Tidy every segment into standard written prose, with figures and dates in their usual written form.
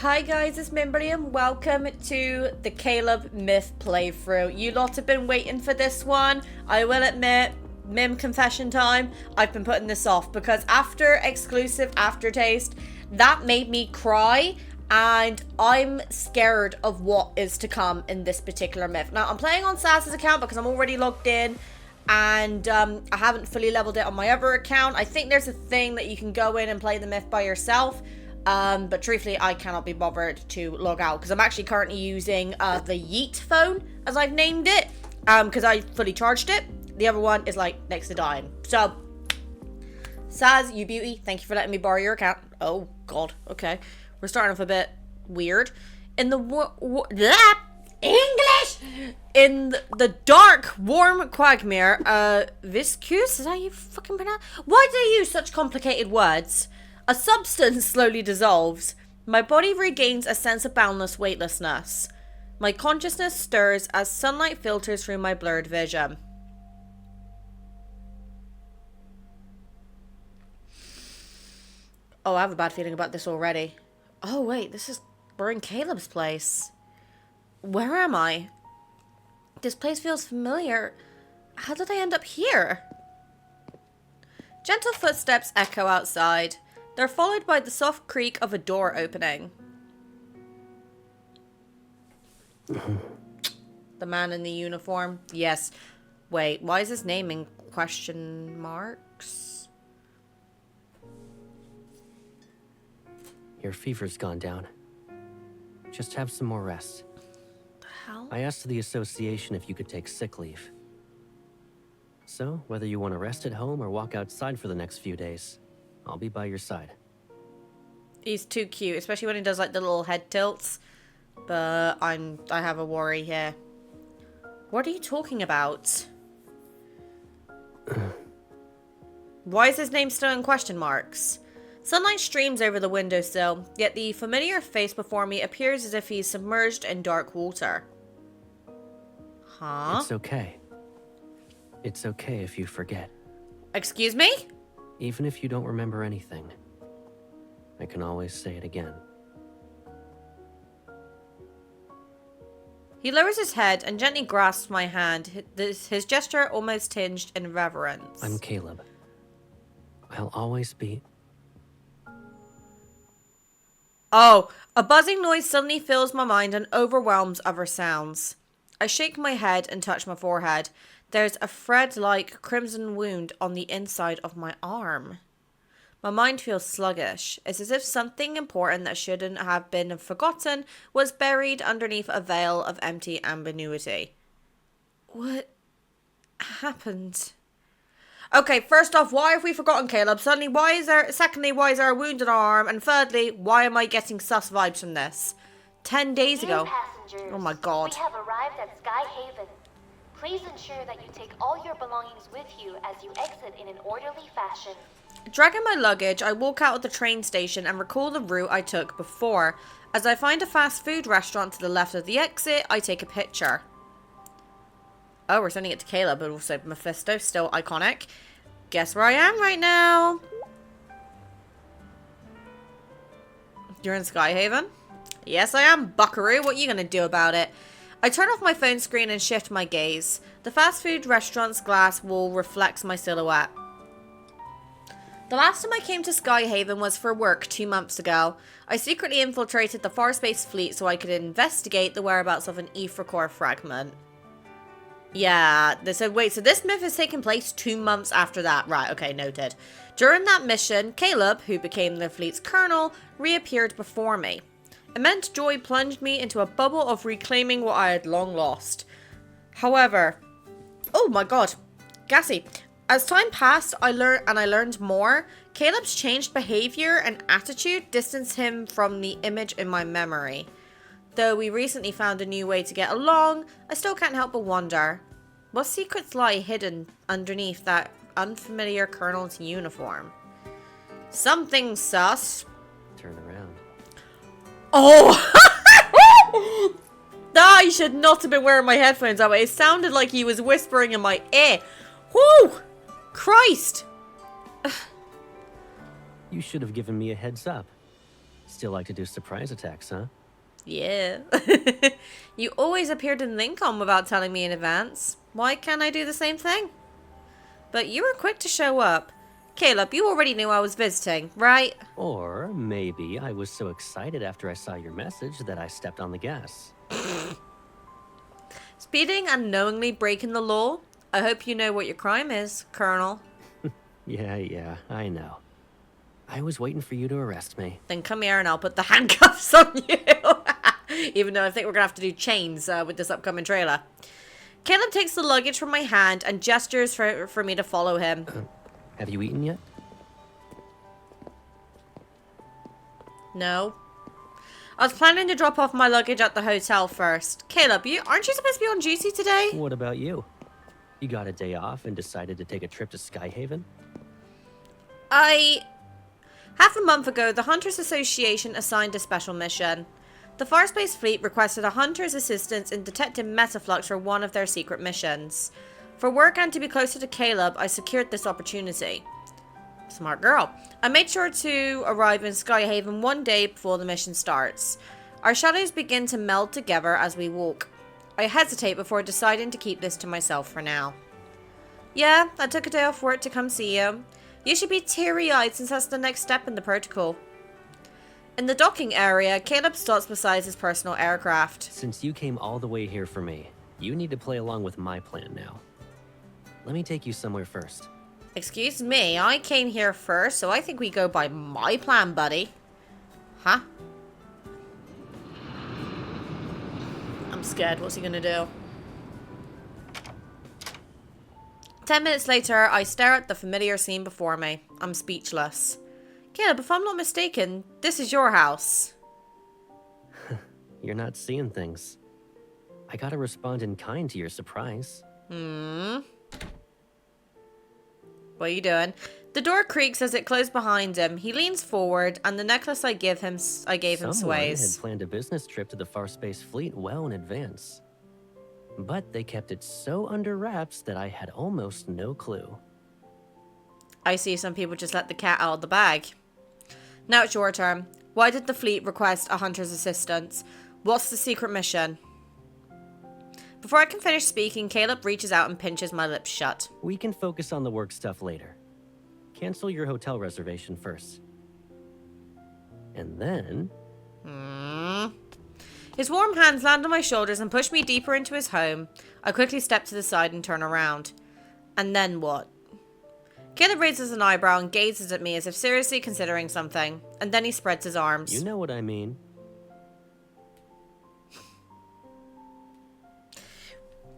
Hi guys, it's Mimberly and welcome to the Caleb Myth playthrough. You lot have been waiting for this one. I will admit, Mim confession time, I've been putting this off because after exclusive aftertaste, that made me cry and I'm scared of what is to come in this particular myth. Now, I'm playing on Sass's account because I'm already logged in and I haven't fully leveled it on my other account. I think there's a thing that you can go in and play the myth by yourself. But truthfully, I cannot be bothered to log out because I'm actually currently using the Yeet phone, as I've named it, because I fully charged it. The other one is like next to dying. So, Saz, you beauty, thank you for letting me borrow your account. Oh God, okay, we're starting off a bit weird. In the English, in the dark, warm quagmire, viscous. Is that you fucking pronounce? Why do you use such complicated words? A substance slowly dissolves. My body regains a sense of boundless weightlessness. My consciousness stirs as sunlight filters through my blurred vision. Oh, I have a bad feeling about this already. Oh, wait, we're in Caleb's place. Where am I? This place feels familiar. How did I end up here? Gentle footsteps echo outside. They're followed by the soft creak of a door opening. The man in the uniform? Yes. Wait, why is his name in question marks? Your fever's gone down. Just have some more rest. The hell? I asked the association if you could take sick leave. So, whether you want to rest at home or walk outside for the next few days, I'll be by your side. He's too cute, especially when he does like the little head tilts. But I have a worry here. What are you talking about? Why is his name still in question marks? Sunlight streams over the windowsill, yet the familiar face before me appears as if he's submerged in dark water. Huh? It's okay. It's okay if you forget. Excuse me? Even if you don't remember anything, I can always say it again. He lowers his head and gently grasps my hand, his gesture almost tinged in reverence. I'm Caleb. I'll always be... Oh, a buzzing noise suddenly fills my mind and overwhelms other sounds. I shake my head and touch my forehead. There's a thread-like crimson wound on the inside of my arm. My mind feels sluggish. It's as if something important that shouldn't have been forgotten was buried underneath a veil of empty ambiguity. What happened? Okay, first off, why have we forgotten Caleb? Secondly, why is there a wound in our arm? And thirdly, why am I getting sus vibes from this? 10 days ago. Oh my God. We have arrived at Sky Haven. Please ensure that you take all your belongings with you as you exit in an orderly fashion. Dragging my luggage, I walk out of the train station and recall the route I took before. As I find a fast food restaurant to the left of the exit, I take a picture. Oh, we're sending it to Caleb, but also Mephisto, still iconic. Guess where I am right now? You're in Skyhaven? Yes, I am, buckaroo. What are you going to do about it? I turn off my phone screen and shift my gaze. The fast food restaurant's glass wall reflects my silhouette. The last time I came to Skyhaven was for work 2 months ago. I secretly infiltrated the Farspace fleet so I could investigate the whereabouts of an ether core fragment. Yeah, so this myth is taking place 2 months after that. Right, okay, noted. During that mission, Caleb, who became the fleet's colonel, reappeared before me. Immense joy plunged me into a bubble of reclaiming what I had long lost. However, oh my God, gassy. As time passed, I learned more. Caleb's changed behavior and attitude distanced him from the image in my memory. Though we recently found a new way to get along, I still can't help but wonder, what secrets lie hidden underneath that unfamiliar colonel's uniform? Something sus. Turn around. Oh! I should not have been wearing my headphones that way. It sounded like he was whispering in my ear. Whoo! Christ! You should have given me a heads up. Still like to do surprise attacks, huh? Yeah. You always appeared in Lincoln without telling me in advance. Why can't I do the same thing? But you were quick to show up. Caleb, you already knew I was visiting, right? Or maybe I was so excited after I saw your message that I stepped on the gas. Speeding and knowingly breaking the law? I hope you know what your crime is, Colonel. Yeah, I know. I was waiting for you to arrest me. Then come here and I'll put the handcuffs on you. Even though I think we're going to have to do chains with this upcoming trailer. Caleb takes the luggage from my hand and gestures for me to follow him. Have you eaten yet? No. I was planning to drop off my luggage at the hotel first. Caleb, aren't you supposed to be on duty today? What about you? You got a day off and decided to take a trip to Skyhaven? Half a month ago, the Hunters Association assigned a special mission. The Farspace Fleet requested a hunter's assistance in detecting metaflux for one of their secret missions. For work and to be closer to Caleb, I secured this opportunity. Smart girl. I made sure to arrive in Skyhaven one day before the mission starts. Our shadows begin to meld together as we walk. I hesitate before deciding to keep this to myself for now. Yeah, I took a day off work to come see you. You should be teary-eyed since that's the next step in the protocol. In the docking area, Caleb stops beside his personal aircraft. Since you came all the way here for me, you need to play along with my plan now. Let me take you somewhere first. Excuse me, I came here first, so I think we go by my plan, buddy. Huh? I'm scared. What's he gonna do? 10 minutes later, I stare at the familiar scene before me. I'm speechless. Caleb, if I'm not mistaken, this is your house. You're not seeing things. I gotta respond in kind to your surprise. What are you doing? The door creaks as it closed behind him. He leans forward, and the necklace I gave him Someone sways. had planned a business trip to the Farspace Fleet well in advance. But they kept it so under wraps that I had almost no clue. I see some people just let the cat out of the bag. Now it's your turn. Why did the fleet request a hunter's assistance? What's the secret mission? Before I can finish speaking, Caleb reaches out and pinches my lips shut. We can focus on the work stuff later. Cancel your hotel reservation first. And then... His warm hands land on my shoulders and push me deeper into his home. I quickly step to the side and turn around. And then what? Caleb raises an eyebrow and gazes at me as if seriously considering something. And then he spreads his arms. You know what I mean.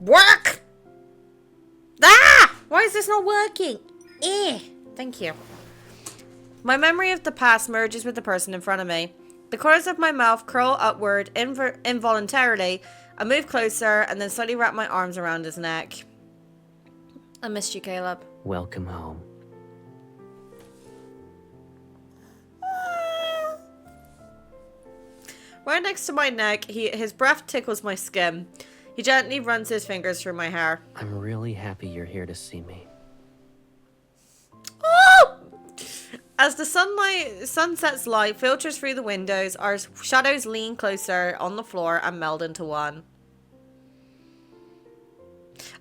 Work! Ah! Why is this not working? Thank you. My memory of the past merges with the person in front of me. The corners of my mouth curl upward involuntarily. I move closer and then slowly wrap my arms around his neck. I missed you, Caleb. Welcome home. Right next to my neck, his breath tickles my skin. He gently runs his fingers through my hair. I'm really happy you're here to see me. Oh! As the sunset's light filters through the windows, our shadows lean closer on the floor and meld into one.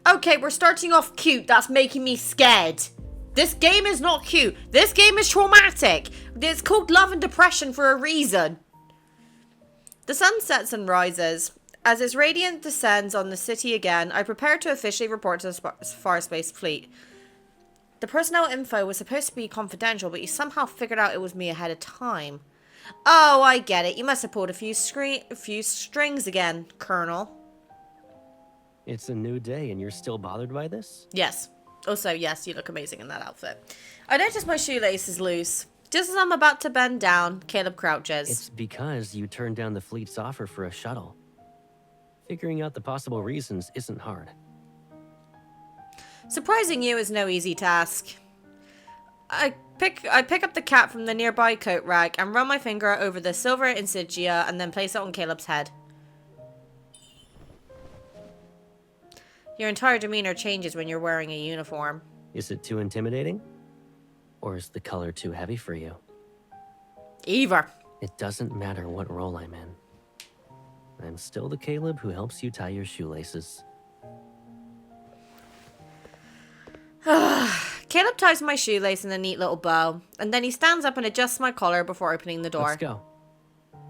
Okay, we're starting off cute. That's making me scared. This game is not cute. This game is traumatic. It's called Love and Depression for a reason. The sun sets and rises. As its radiance descends on the city again, I prepare to officially report to the Farspace Fleet. The personnel info was supposed to be confidential, but you somehow figured out it was me ahead of time. Oh, I get it. You must have pulled a few strings again, Colonel. It's a new day and you're still bothered by this? Yes. Also, yes, you look amazing in that outfit. I notice my shoelace is loose. Just as I'm about to bend down, Caleb crouches. It's because you turned down the fleet's offer for a shuttle. Figuring out the possible reasons isn't hard. Surprising you is no easy task. I pick up the cap from the nearby coat rack and run my finger over the silver insignia and then place it on Caleb's head. Your entire demeanor changes when you're wearing a uniform. Is it too intimidating? Or is the color too heavy for you? Either. It doesn't matter what role I'm in. I'm still the Caleb who helps you tie your shoelaces. Caleb ties my shoelace in a neat little bow, and then he stands up and adjusts my collar before opening the door. Let's go.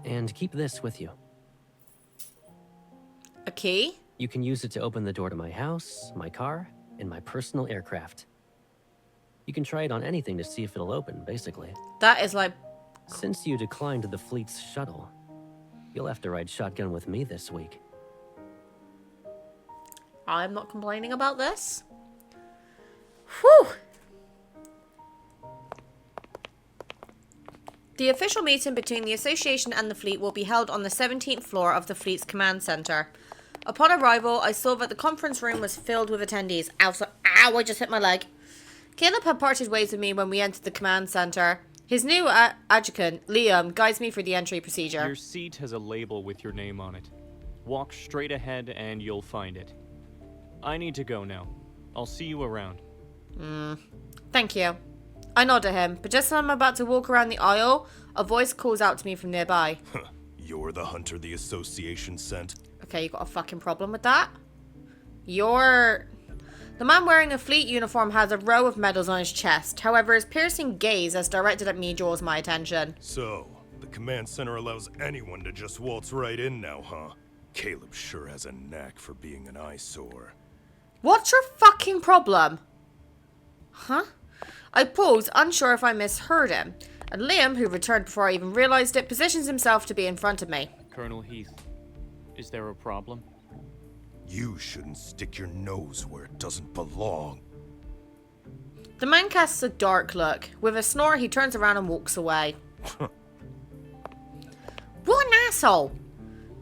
And keep this with you. A key? You can use it to open the door to my house, my car, and my personal aircraft. You can try it on anything to see if it'll open, basically. That is like... Since you declined the fleet's shuttle, you'll have to ride shotgun with me this week. I'm not complaining about this. Whew! The official meeting between the Association and the fleet will be held on the 17th floor of the fleet's command center. Upon arrival, I saw that the conference room was filled with attendees. Ow, I just hit my leg. Caleb had parted ways with me when we entered the command center. His new adjutant, Liam, guides me through the entry procedure. Your seat has a label with your name on it. Walk straight ahead and you'll find it. I need to go now. I'll see you around. Thank you. I nod at him, but just as I'm about to walk around the aisle, a voice calls out to me from nearby. You're the hunter the association sent? Okay, you got a fucking problem with that? You're... The man wearing a fleet uniform has a row of medals on his chest. However, his piercing gaze as directed at me draws my attention. So, the command center allows anyone to just waltz right in now, huh? Caleb sure has a knack for being an eyesore. What's your fucking problem? Huh? I paused, unsure if I misheard him. And Liam, who returned before I even realized it, positions himself to be in front of me. Colonel Heath, is there a problem? You shouldn't stick your nose where it doesn't belong. The man casts a dark look. With a snore, he turns around and walks away. What an asshole!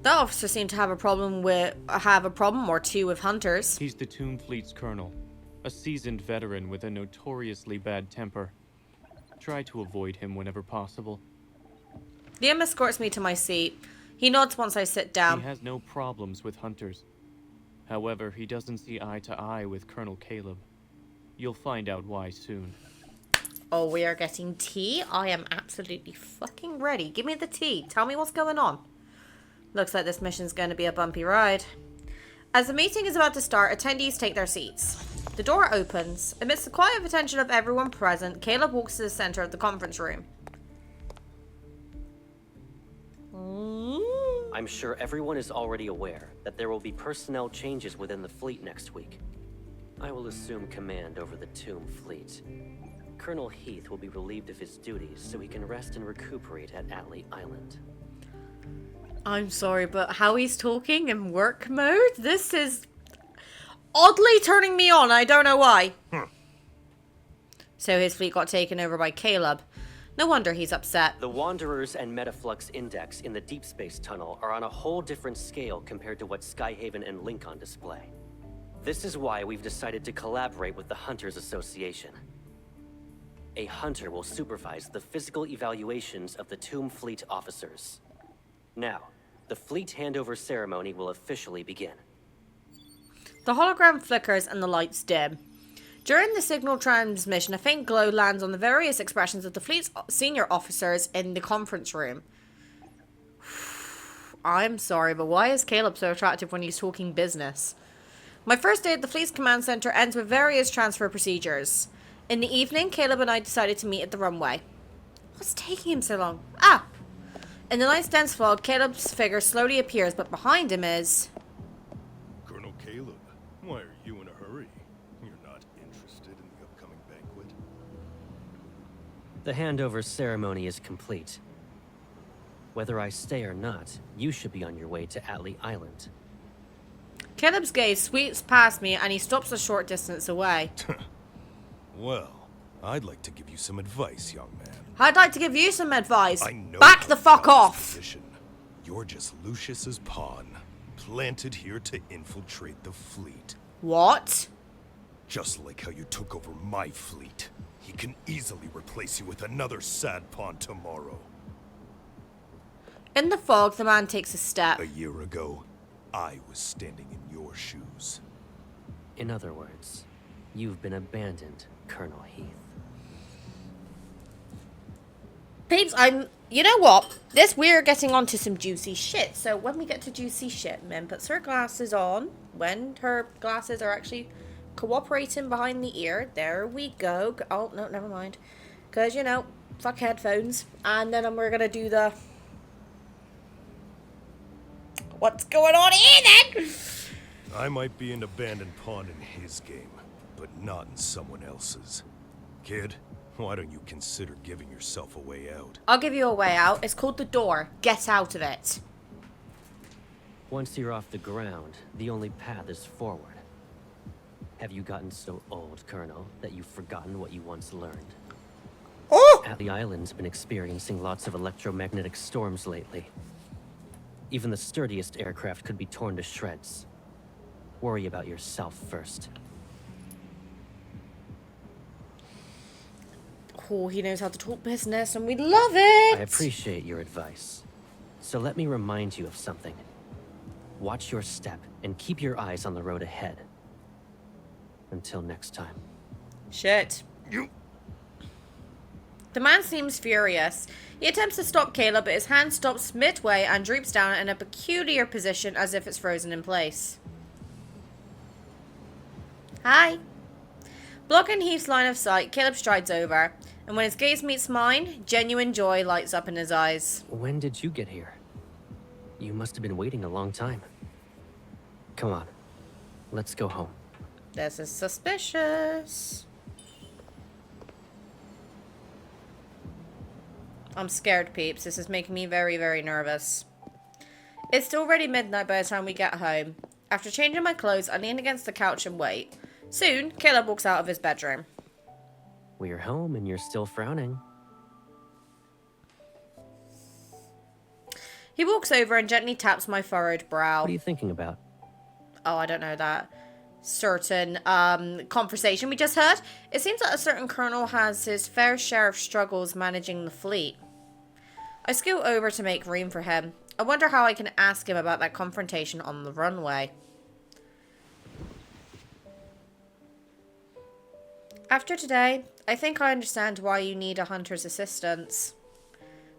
That officer seemed to have a problem or two with hunters. He's the Tomb Fleet's colonel, a seasoned veteran with a notoriously bad temper. Try to avoid him whenever possible. Liam escorts me to my seat. He nods once I sit down. He has no problems with hunters. However, he doesn't see eye to eye with Colonel Caleb. You'll find out why soon. Oh, we are getting tea? I am absolutely fucking ready. Give me the tea. Tell me what's going on. Looks like this mission's going to be a bumpy ride. As the meeting is about to start, attendees take their seats. The door opens. Amidst the quiet attention of everyone present, Caleb walks to the center of the conference room. I'm sure everyone is already aware that there will be personnel changes within the fleet next week. I will assume command over the Tomb Fleet. Colonel Heath will be relieved of his duties so he can rest and recuperate at Atlee Island. I'm sorry, but how he's talking in work mode? This is oddly turning me on. I don't know why. So his fleet got taken over by Caleb. No wonder he's upset. The Wanderers and Metaflux Index in the Deepspace tunnel are on a whole different scale compared to what Skyhaven and Lincoln display. This is why we've decided to collaborate with the Hunters Association. A hunter will supervise the physical evaluations of the Tomb Fleet officers. Now, the fleet handover ceremony will officially begin. The hologram flickers and the lights dim. During the signal transmission, a faint glow lands on the various expressions of the fleet's senior officers in the conference room. I'm sorry, but why is Caleb so attractive when he's talking business? My first day at the fleet's command center ends with various transfer procedures. In the evening, Caleb and I decided to meet at the runway. What's taking him so long? Ah! In the night's dense fog, Caleb's figure slowly appears, but behind him is... Colonel Caleb, why are you in a hurry? You're not interested in the upcoming banquet? The handover ceremony is complete. Whether I stay or not, you should be on your way to Atlee Island. Caleb's gaze sweeps past me and he stops a short distance away. Well, I'd like to give you some advice, young man. I'd like to give you some advice. I know Back how the you fuck got this off. position. You're just Lucius's pawn, planted here to infiltrate the fleet. What? Just like how you took over my fleet. He can easily replace you with another sad pawn tomorrow. In the fog, the man takes a step. A year ago, I was standing in your shoes. In other words, you've been abandoned, Colonel Heath. Babes, you know what? We're getting onto some juicy shit. So when we get to juicy shit, Mim puts her glasses on. When her glasses are actually cooperating behind the ear, there we go. Oh, no, never mind. Because, you know, fuck headphones. And then we're going to do the... What's going on here, then? I might be an abandoned pawn in his game, but not in someone else's. Kid, why don't you consider giving yourself a way out? I'll give you a way out. It's called the door. Get out of it. Once you're off the ground, the only path is forward. Have you gotten so old, Colonel, that you've forgotten what you once learned? Oh! The island's been experiencing lots of electromagnetic storms lately. Even the sturdiest aircraft could be torn to shreds. Worry about yourself first. Oh, he knows how to talk business, and we love it! I appreciate your advice. So let me remind you of something. Watch your step, and keep your eyes on the road ahead. Until next time. Shit. The man seems furious. He attempts to stop Caleb, but his hand stops midway and droops down in a peculiar position as if it's frozen in place. Hi. Blocking Heath's line of sight, Caleb strides over, and when his gaze meets mine, genuine joy lights up in his eyes. When did you get here? You must have been waiting a long time. Come on. Let's go home. This is suspicious. I'm scared, peeps. This is making me very, very nervous. It's already midnight by the time we get home. After changing my clothes, I lean against the couch and wait. Soon, Caleb walks out of his bedroom. We're home and you're still frowning. He walks over and gently taps my furrowed brow. What are you thinking about? Oh, I don't know that certain conversation we just heard. It seems that a certain colonel has his fair share of struggles managing the fleet. I scoot over to make room for him. I wonder how I can ask him about that confrontation on the runway. After today, I think I understand why you need a hunter's assistance.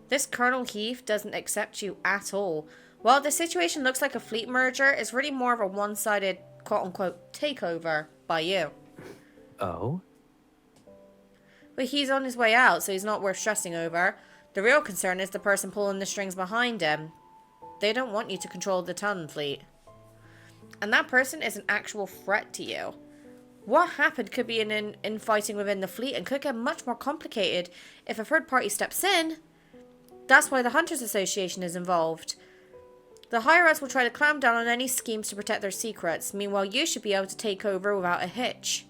This Colonel Heath doesn't accept you at all. While the situation looks like a fleet merger, it's really more of a one-sided, quote-unquote, takeover by you. Oh? But he's on his way out, so he's not worth stressing over. The real concern is the person pulling the strings behind him. They don't want you to control the Ton fleet. And that person is an actual threat to you. What happened could be an infighting within the fleet and could get much more complicated if a third party steps in. That's why the Hunters Association is involved. The higher-ups will try to clamp down on any schemes to protect their secrets. Meanwhile, you should be able to take over without a hitch.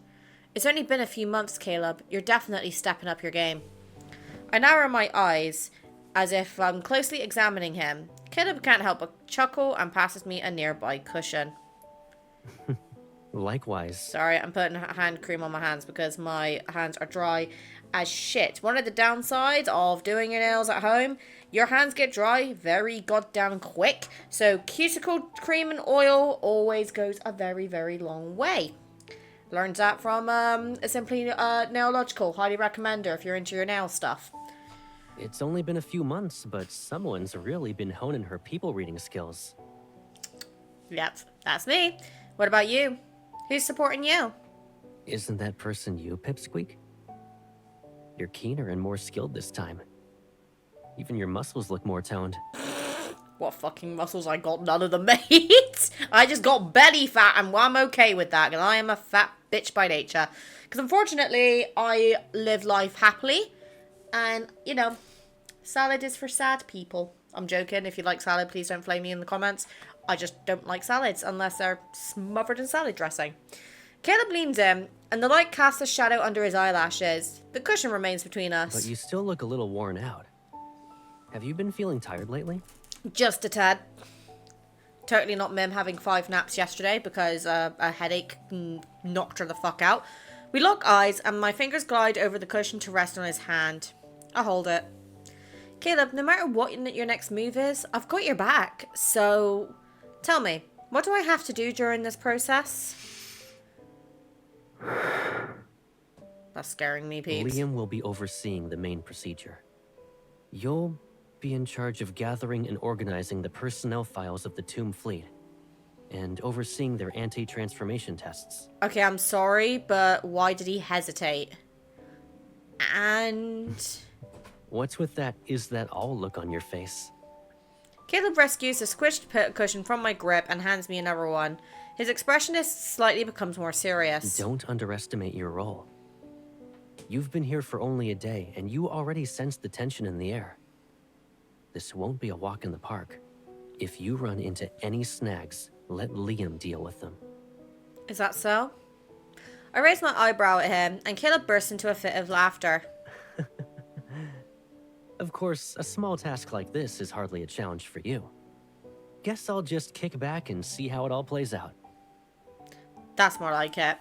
It's only been a few months, Caleb. You're definitely stepping up your game. I narrow my eyes, as if I'm closely examining him. Caleb can't help but chuckle and passes me a nearby cushion. Likewise. Sorry, I'm putting hand cream on my hands because my hands are dry as shit. One of the downsides of doing your nails at home, your hands get dry very goddamn quick. So cuticle cream and oil always goes a very, very long way. Learned that from Simply Nailological. Highly recommend her if you're into your nail stuff. It's only been a few months, but someone's really been honing her people reading skills. Yep, that's me. What about you? Who's supporting you? Isn't that person you, Pipsqueak? You're keener and more skilled this time. Even your muscles look more toned. What fucking muscles? I got none of them, mate. I just got belly fat, and I'm okay with that, because I am a fat bitch by nature. Because unfortunately, I live life happily, and, you know, salad is for sad people. I'm joking. If you like salad, please don't flame me in the comments. I just don't like salads unless they're smothered in salad dressing. Caleb leans in, and the light casts a shadow under his eyelashes. The cushion remains between us. But you still look a little worn out. Have you been feeling tired lately? Just a tad. Totally not Mim having 5 naps yesterday because a headache knocked her the fuck out. We lock eyes, and my fingers glide over the cushion to rest on his hand. I hold it. Caleb, no matter what your next move is, I've got your back. So, tell me, what do I have to do during this process? That's scaring me, peeps. Liam will be overseeing the main procedure. You'll be in charge of gathering and organizing the personnel files of the Tomb fleet, and overseeing their anti-transformation tests. Okay, I'm sorry, but why did he hesitate? And... What's with that "is that all" look on your face? Caleb rescues a squished cushion from my grip and hands me another one. His expression slightly becomes more serious. Don't underestimate your role. You've been here for only a day, and you already sense the tension in the air. This won't be a walk in the park. If you run into any snags, let Liam deal with them. Is that so? I raised my eyebrow at him, and Caleb burst into a fit of laughter. Of course, a small task like this is hardly a challenge for you. Guess I'll just kick back and see how it all plays out. That's more like it.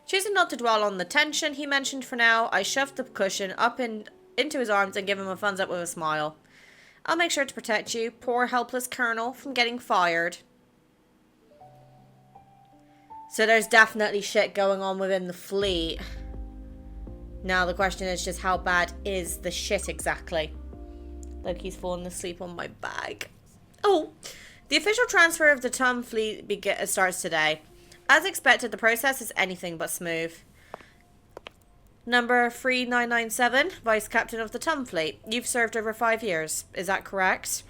Choosing not to dwell on the tension he mentioned for now, I shoved the cushion up into his arms and give him a thumbs up with a smile. I'll make sure to protect you, poor helpless colonel, from getting fired. So there's definitely shit going on within the fleet. Now the question is just how bad is the shit exactly? Like he's falling asleep on my bag. Oh, the official transfer of the Otome fleet starts today. As expected, the process is anything but smooth. Number 3997, Vice Captain of the Otome fleet. You've served over 5 years. Is that correct?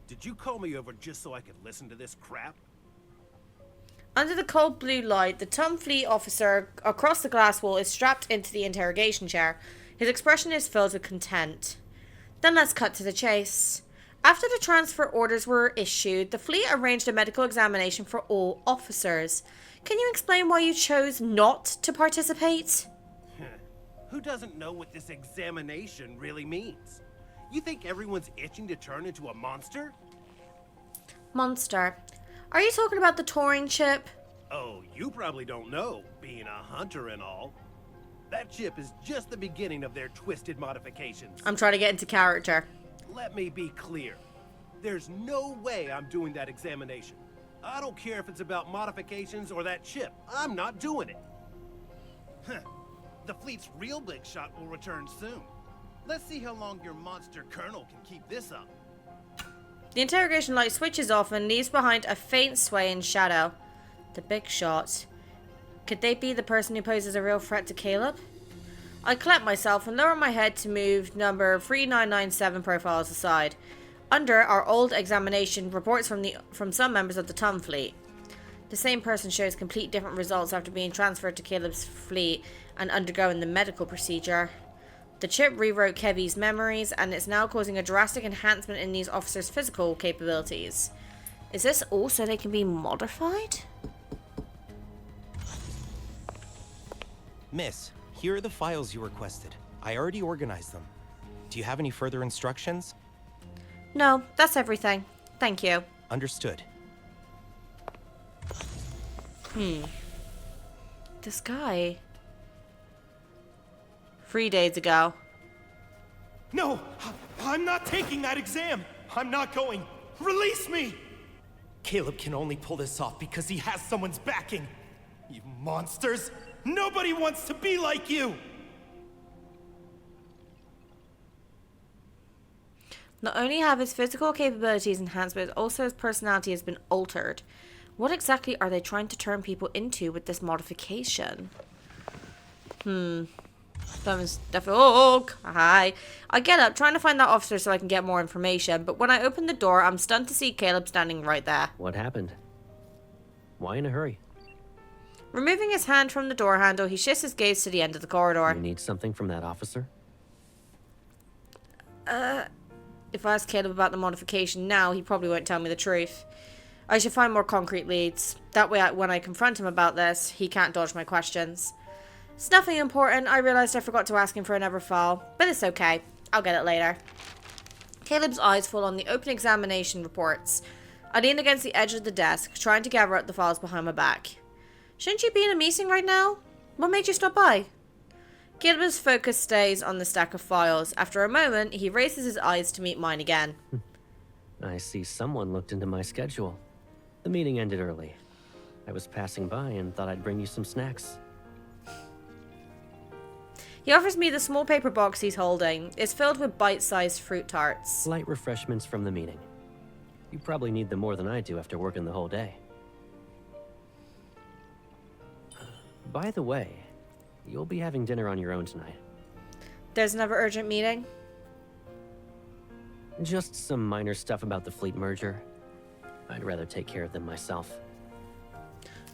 Did you call me over just so I could listen to this crap? Under the cold blue light, the Otome fleet officer across the glass wall is strapped into the interrogation chair. His expression is filled with content. Then let's cut to the chase. After the transfer orders were issued, the fleet arranged a medical examination for all officers. Can you explain why you chose not to participate? Who doesn't know what this examination really means? You think everyone's itching to turn into a monster? Monster. Are you talking about the touring chip? Oh, you probably don't know, being a hunter and all. That chip is just the beginning of their twisted modifications. I'm trying to get into character. Let me be clear. There's no way I'm doing that examination. I don't care if it's about modifications or that chip. I'm not doing it. The fleet's real big shot will return soon. Let's see how long your monster colonel can keep this up. The interrogation light switches off and leaves behind a faint swaying shadow. The big shot. Could they be the person who poses a real threat to Caleb? I collect myself and lower my head to move number 3997 profiles aside. Under our old examination reports from some members of the Otome fleet. The same person shows complete different results after being transferred to Caleb's fleet and undergoing the medical procedure. The chip rewrote Kevy's memories and it's now causing a drastic enhancement in these officers' physical capabilities. Is this all so they can be modified? Miss, here are the files you requested. I already organized them. Do you have any further instructions? No, that's everything. Thank you. Understood. This guy. 3 days ago. No! I'm not taking that exam! I'm not going! Release me! Caleb can only pull this off because he has someone's backing. You monsters! Nobody wants to be like you! Not only have his physical capabilities enhanced, but also his personality has been altered. What exactly are they trying to turn people into with this modification? Themis definitely. Oh, hi. I get up, trying to find that officer so I can get more information, but when I open the door, I'm stunned to see Caleb standing right there. What happened? Why in a hurry? Removing his hand from the door handle, he shifts his gaze to the end of the corridor. You need something from that officer? If I ask Caleb about the modification now, he probably won't tell me the truth. I should find more concrete leads. That way, when I confront him about this, he can't dodge my questions. It's nothing important. I realized I forgot to ask him for another file, but it's okay. I'll get it later. Caleb's eyes fall on the open examination reports. I lean against the edge of the desk, trying to gather up the files behind my back. Shouldn't you be in a meeting right now? What made you stop by? Caleb's focus stays on the stack of files. After a moment, he raises his eyes to meet mine again. I see someone looked into my schedule. The meeting ended early. I was passing by and thought I'd bring you some snacks. He offers me the small paper box he's holding. It's filled with bite-sized fruit tarts. Light refreshments from the meeting. You probably need them more than I do after working the whole day. By the way, you'll be having dinner on your own tonight. There's another urgent meeting. Just some minor stuff about the fleet merger. I'd rather take care of them myself.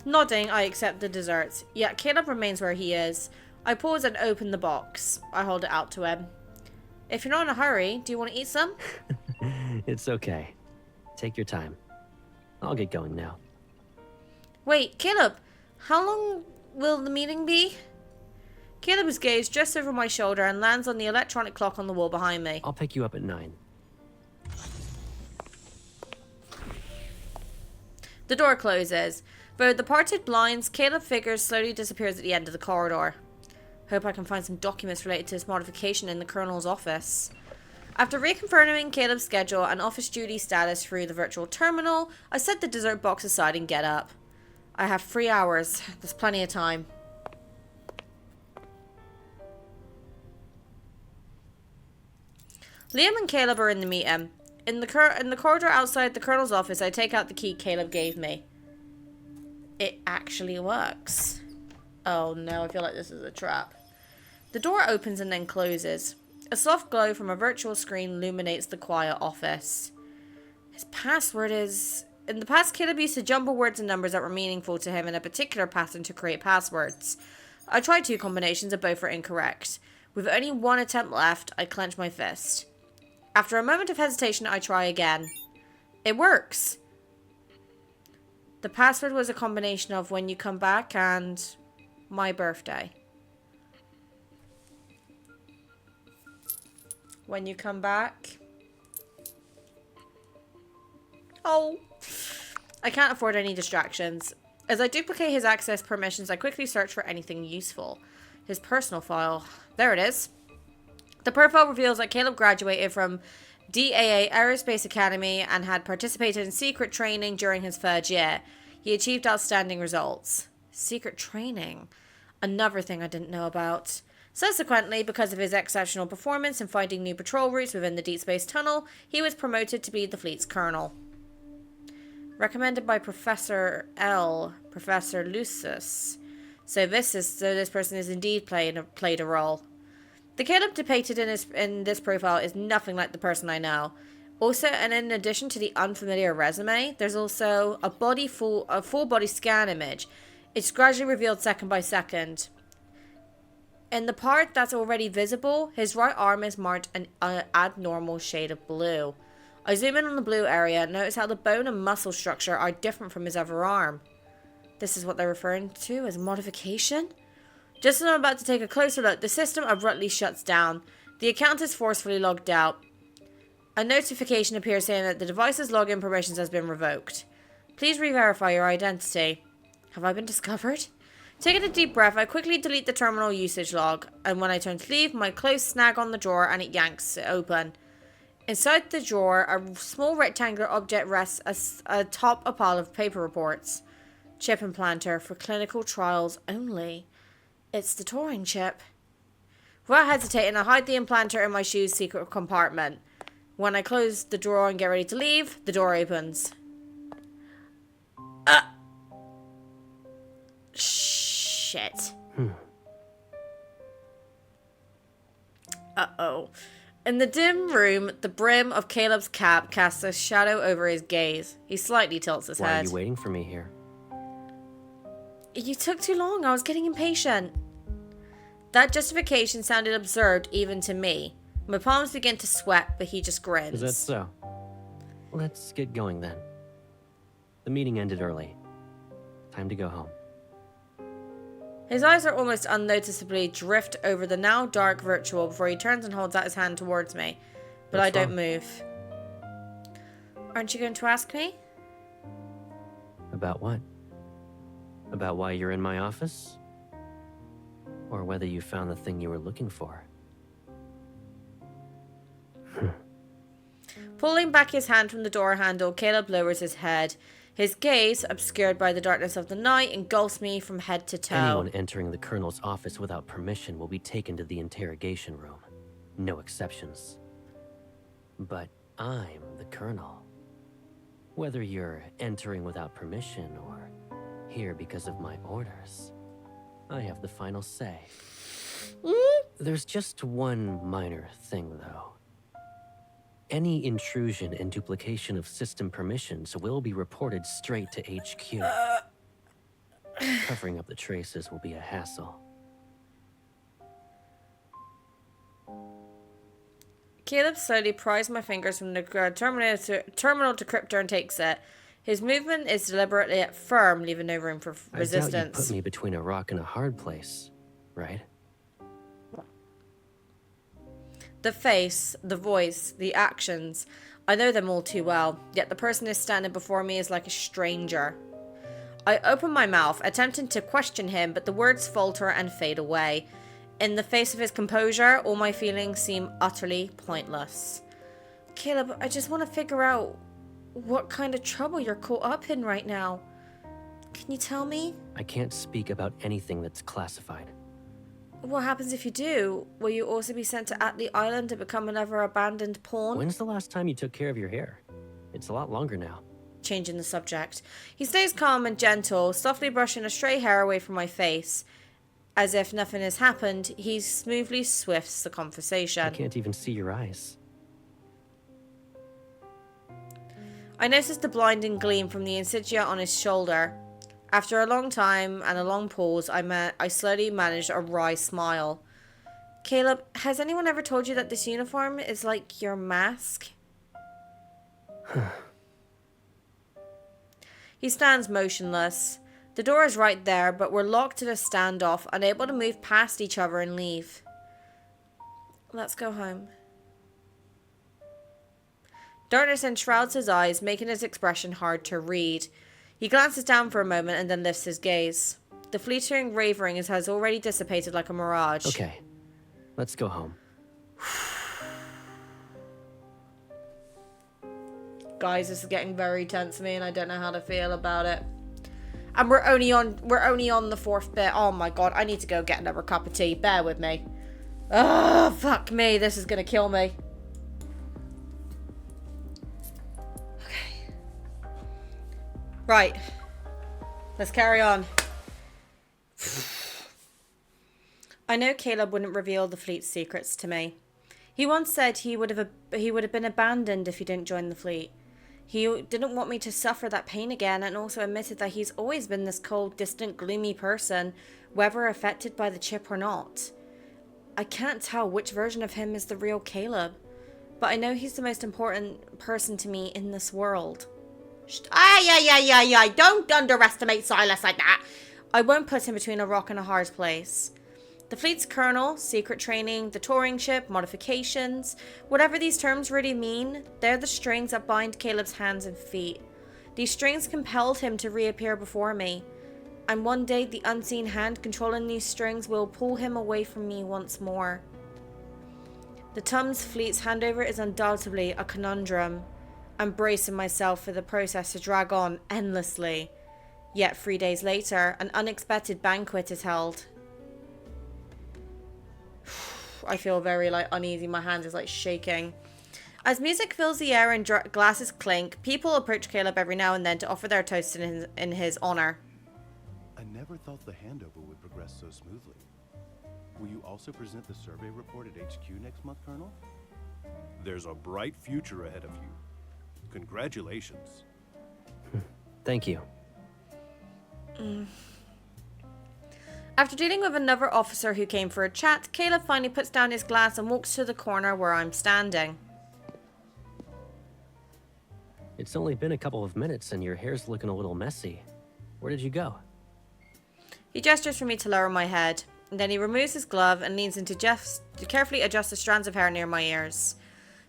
Nodding, I accept the desserts. Yet Caleb remains where he is. I pause and open the box. I hold it out to him. If you're not in a hurry, do you want to eat some? It's okay. Take your time. I'll get going now. Wait, Caleb, how long will the meeting be? Caleb's gaze just over my shoulder and lands on the electronic clock on the wall behind me. I'll pick you up at 9. The door closes. Through the parted blinds, Caleb's figure slowly disappears at the end of the corridor. Hope I can find some documents related to this modification in the Colonel's office. After reconfirming Caleb's schedule and office duty status through the virtual terminal, I set the dessert box aside and get up. I have 3 hours. There's plenty of time. Liam and Caleb are in the meeting. In the corridor outside the Colonel's office, I take out the key Caleb gave me. It actually works. Oh no, I feel like this is a trap. The door opens and then closes. A soft glow from a virtual screen illuminates the quiet office. His password is... In the past, Caleb used to jumble words and numbers that were meaningful to him in a particular pattern to create passwords. I tried 2 combinations and both were incorrect. With only 1 attempt left, I clench my fist. After a moment of hesitation, I try again. It works! The password was a combination of when you come back and my birthday. When you come back. Oh. I can't afford any distractions. As I duplicate his access permissions, I quickly search for anything useful. His personal file. There it is. The profile reveals that Caleb graduated from DAA Aerospace Academy and had participated in secret training during his 3rd year. He achieved outstanding results. Secret training. Another thing I didn't know about. Subsequently, because of his exceptional performance in finding new patrol routes within the Deepspace tunnel, he was promoted to be the fleet's colonel. Recommended by Professor Lucid. So this person has indeed played a role. The Caleb depicted in this profile is nothing like the person I know. Also, and in addition to the unfamiliar resume, there's also a full body scan image. It's gradually revealed second by second. In the part that's already visible, his right arm is marked an abnormal shade of blue. I zoom in on the blue area and notice how the bone and muscle structure are different from his other arm. This is what they're referring to as modification? Just as I'm about to take a closer look, the system abruptly shuts down. The account is forcefully logged out. A notification appears saying that the device's login permissions has been revoked. Please re-verify your identity. Have I been discovered? Taking a deep breath, I quickly delete the terminal usage log, and when I turn to leave, my clothes snag on the drawer and it yanks it open. Inside the drawer, a small rectangular object rests atop a pile of paper reports. Chip implanter for clinical trials only. It's the Turing chip. Without hesitating, I hide the implanter in my shoe's secret compartment. When I close the drawer and get ready to leave, the door opens. Shit. Uh-oh. In the dim room, the brim of Caleb's cap casts a shadow over his gaze. He slightly tilts his head. Why are you waiting for me here? You took too long. I was getting impatient. That justification sounded absurd even to me. My palms begin to sweat, but he just grins. Is that so? Let's get going then. The meeting ended early. Time to go home. His eyes are almost unnoticeably drift over the now dark virtual before he turns and holds out his hand towards me. But I don't move. Aren't you going to ask me? About what? About why you're in my office? Or whether you found the thing you were looking for? Pulling back his hand from the door handle, Caleb lowers his head. His gaze, obscured by the darkness of the night, engulfs me from head to toe. Anyone entering the Colonel's office without permission will be taken to the interrogation room. No exceptions. But I'm the Colonel. Whether you're entering without permission or here because of my orders, I have the final say. There's just one minor thing, though. Any intrusion and duplication of system permissions will be reported straight to HQ. Covering up the traces will be a hassle. Caleb slowly pries my fingers from the terminal decryptor and takes it. His movement is deliberately firm, leaving no room for I doubt you resistance. put me between a rock and a hard place, right? The face, the voice, the actions. I know them all too well, yet the person who's standing before me is like a stranger. I open my mouth, attempting to question him, but the words falter and fade away. In the face of his composure, all my feelings seem utterly pointless. Caleb, I just want to figure out what kind of trouble you're caught up in right now. Can you tell me? I can't speak about anything that's classified. What happens if you do? Will you also be sent to Atlee Island to become another abandoned pawn? When's the last time you took care of your hair? It's a lot longer now. Changing the subject. He stays calm and gentle, softly brushing a stray hair away from my face. As if nothing has happened, he smoothly swifts the conversation. I can't even see your eyes. I noticed the blinding gleam from the insignia on his shoulder. After a long time and a long pause, I slowly managed a wry smile. Caleb, has anyone ever told you that this uniform is like your mask? He stands motionless. The door is right there, but we're locked in a standoff, unable to move past each other and leave. Let's go home. Darkness enshrouds his eyes, making his expression hard to read. He glances down for a moment and then lifts his gaze. The fleeting wavering has already dissipated like a mirage. Okay, let's go home. Guys, this is getting very tense for me and I don't know how to feel about it. And we're only on the fourth bit. Oh my god, I need to go get another cup of tea. Bear with me. Oh, fuck me. This is gonna kill me. Okay. Right. Let's carry on. I know Caleb wouldn't reveal the fleet's secrets to me. He once said he would have been abandoned if he didn't join the fleet. He didn't want me to suffer that pain again, and also admitted that he's always been this cold, distant, gloomy person, whether affected by the chip or not. I can't tell which version of him is the real Caleb, but I know he's the most important person to me in this world. Don't underestimate Sylus like that. I won't put him between a rock and a hard place. The fleet's colonel, secret training, the touring ship, modifications, whatever these terms really mean, they're the strings that bind Caleb's hands and feet. These strings compelled him to reappear before me, and one day the unseen hand controlling these strings will pull him away from me once more. The Tums fleet's handover is undoubtedly a conundrum. I'm bracing myself for the process to drag on endlessly. Yet 3 days later, an unexpected banquet is held. I feel very uneasy. My hand is shaking. As music fills the air and glasses clink, people approach Caleb every now and then to offer their toast in his honor. I never thought the handover would progress so smoothly. Will you also present the survey report at HQ next month, Colonel? There's a bright future ahead of you. Congratulations. Thank you. After dealing with another officer who came for a chat, Caleb finally puts down his glass and walks to the corner where I'm standing. It's only been a couple of minutes and your hair's looking a little messy. Where did you go? He gestures for me to lower my head, and then he removes his glove and leans into Jeff to carefully adjust the strands of hair near my ears.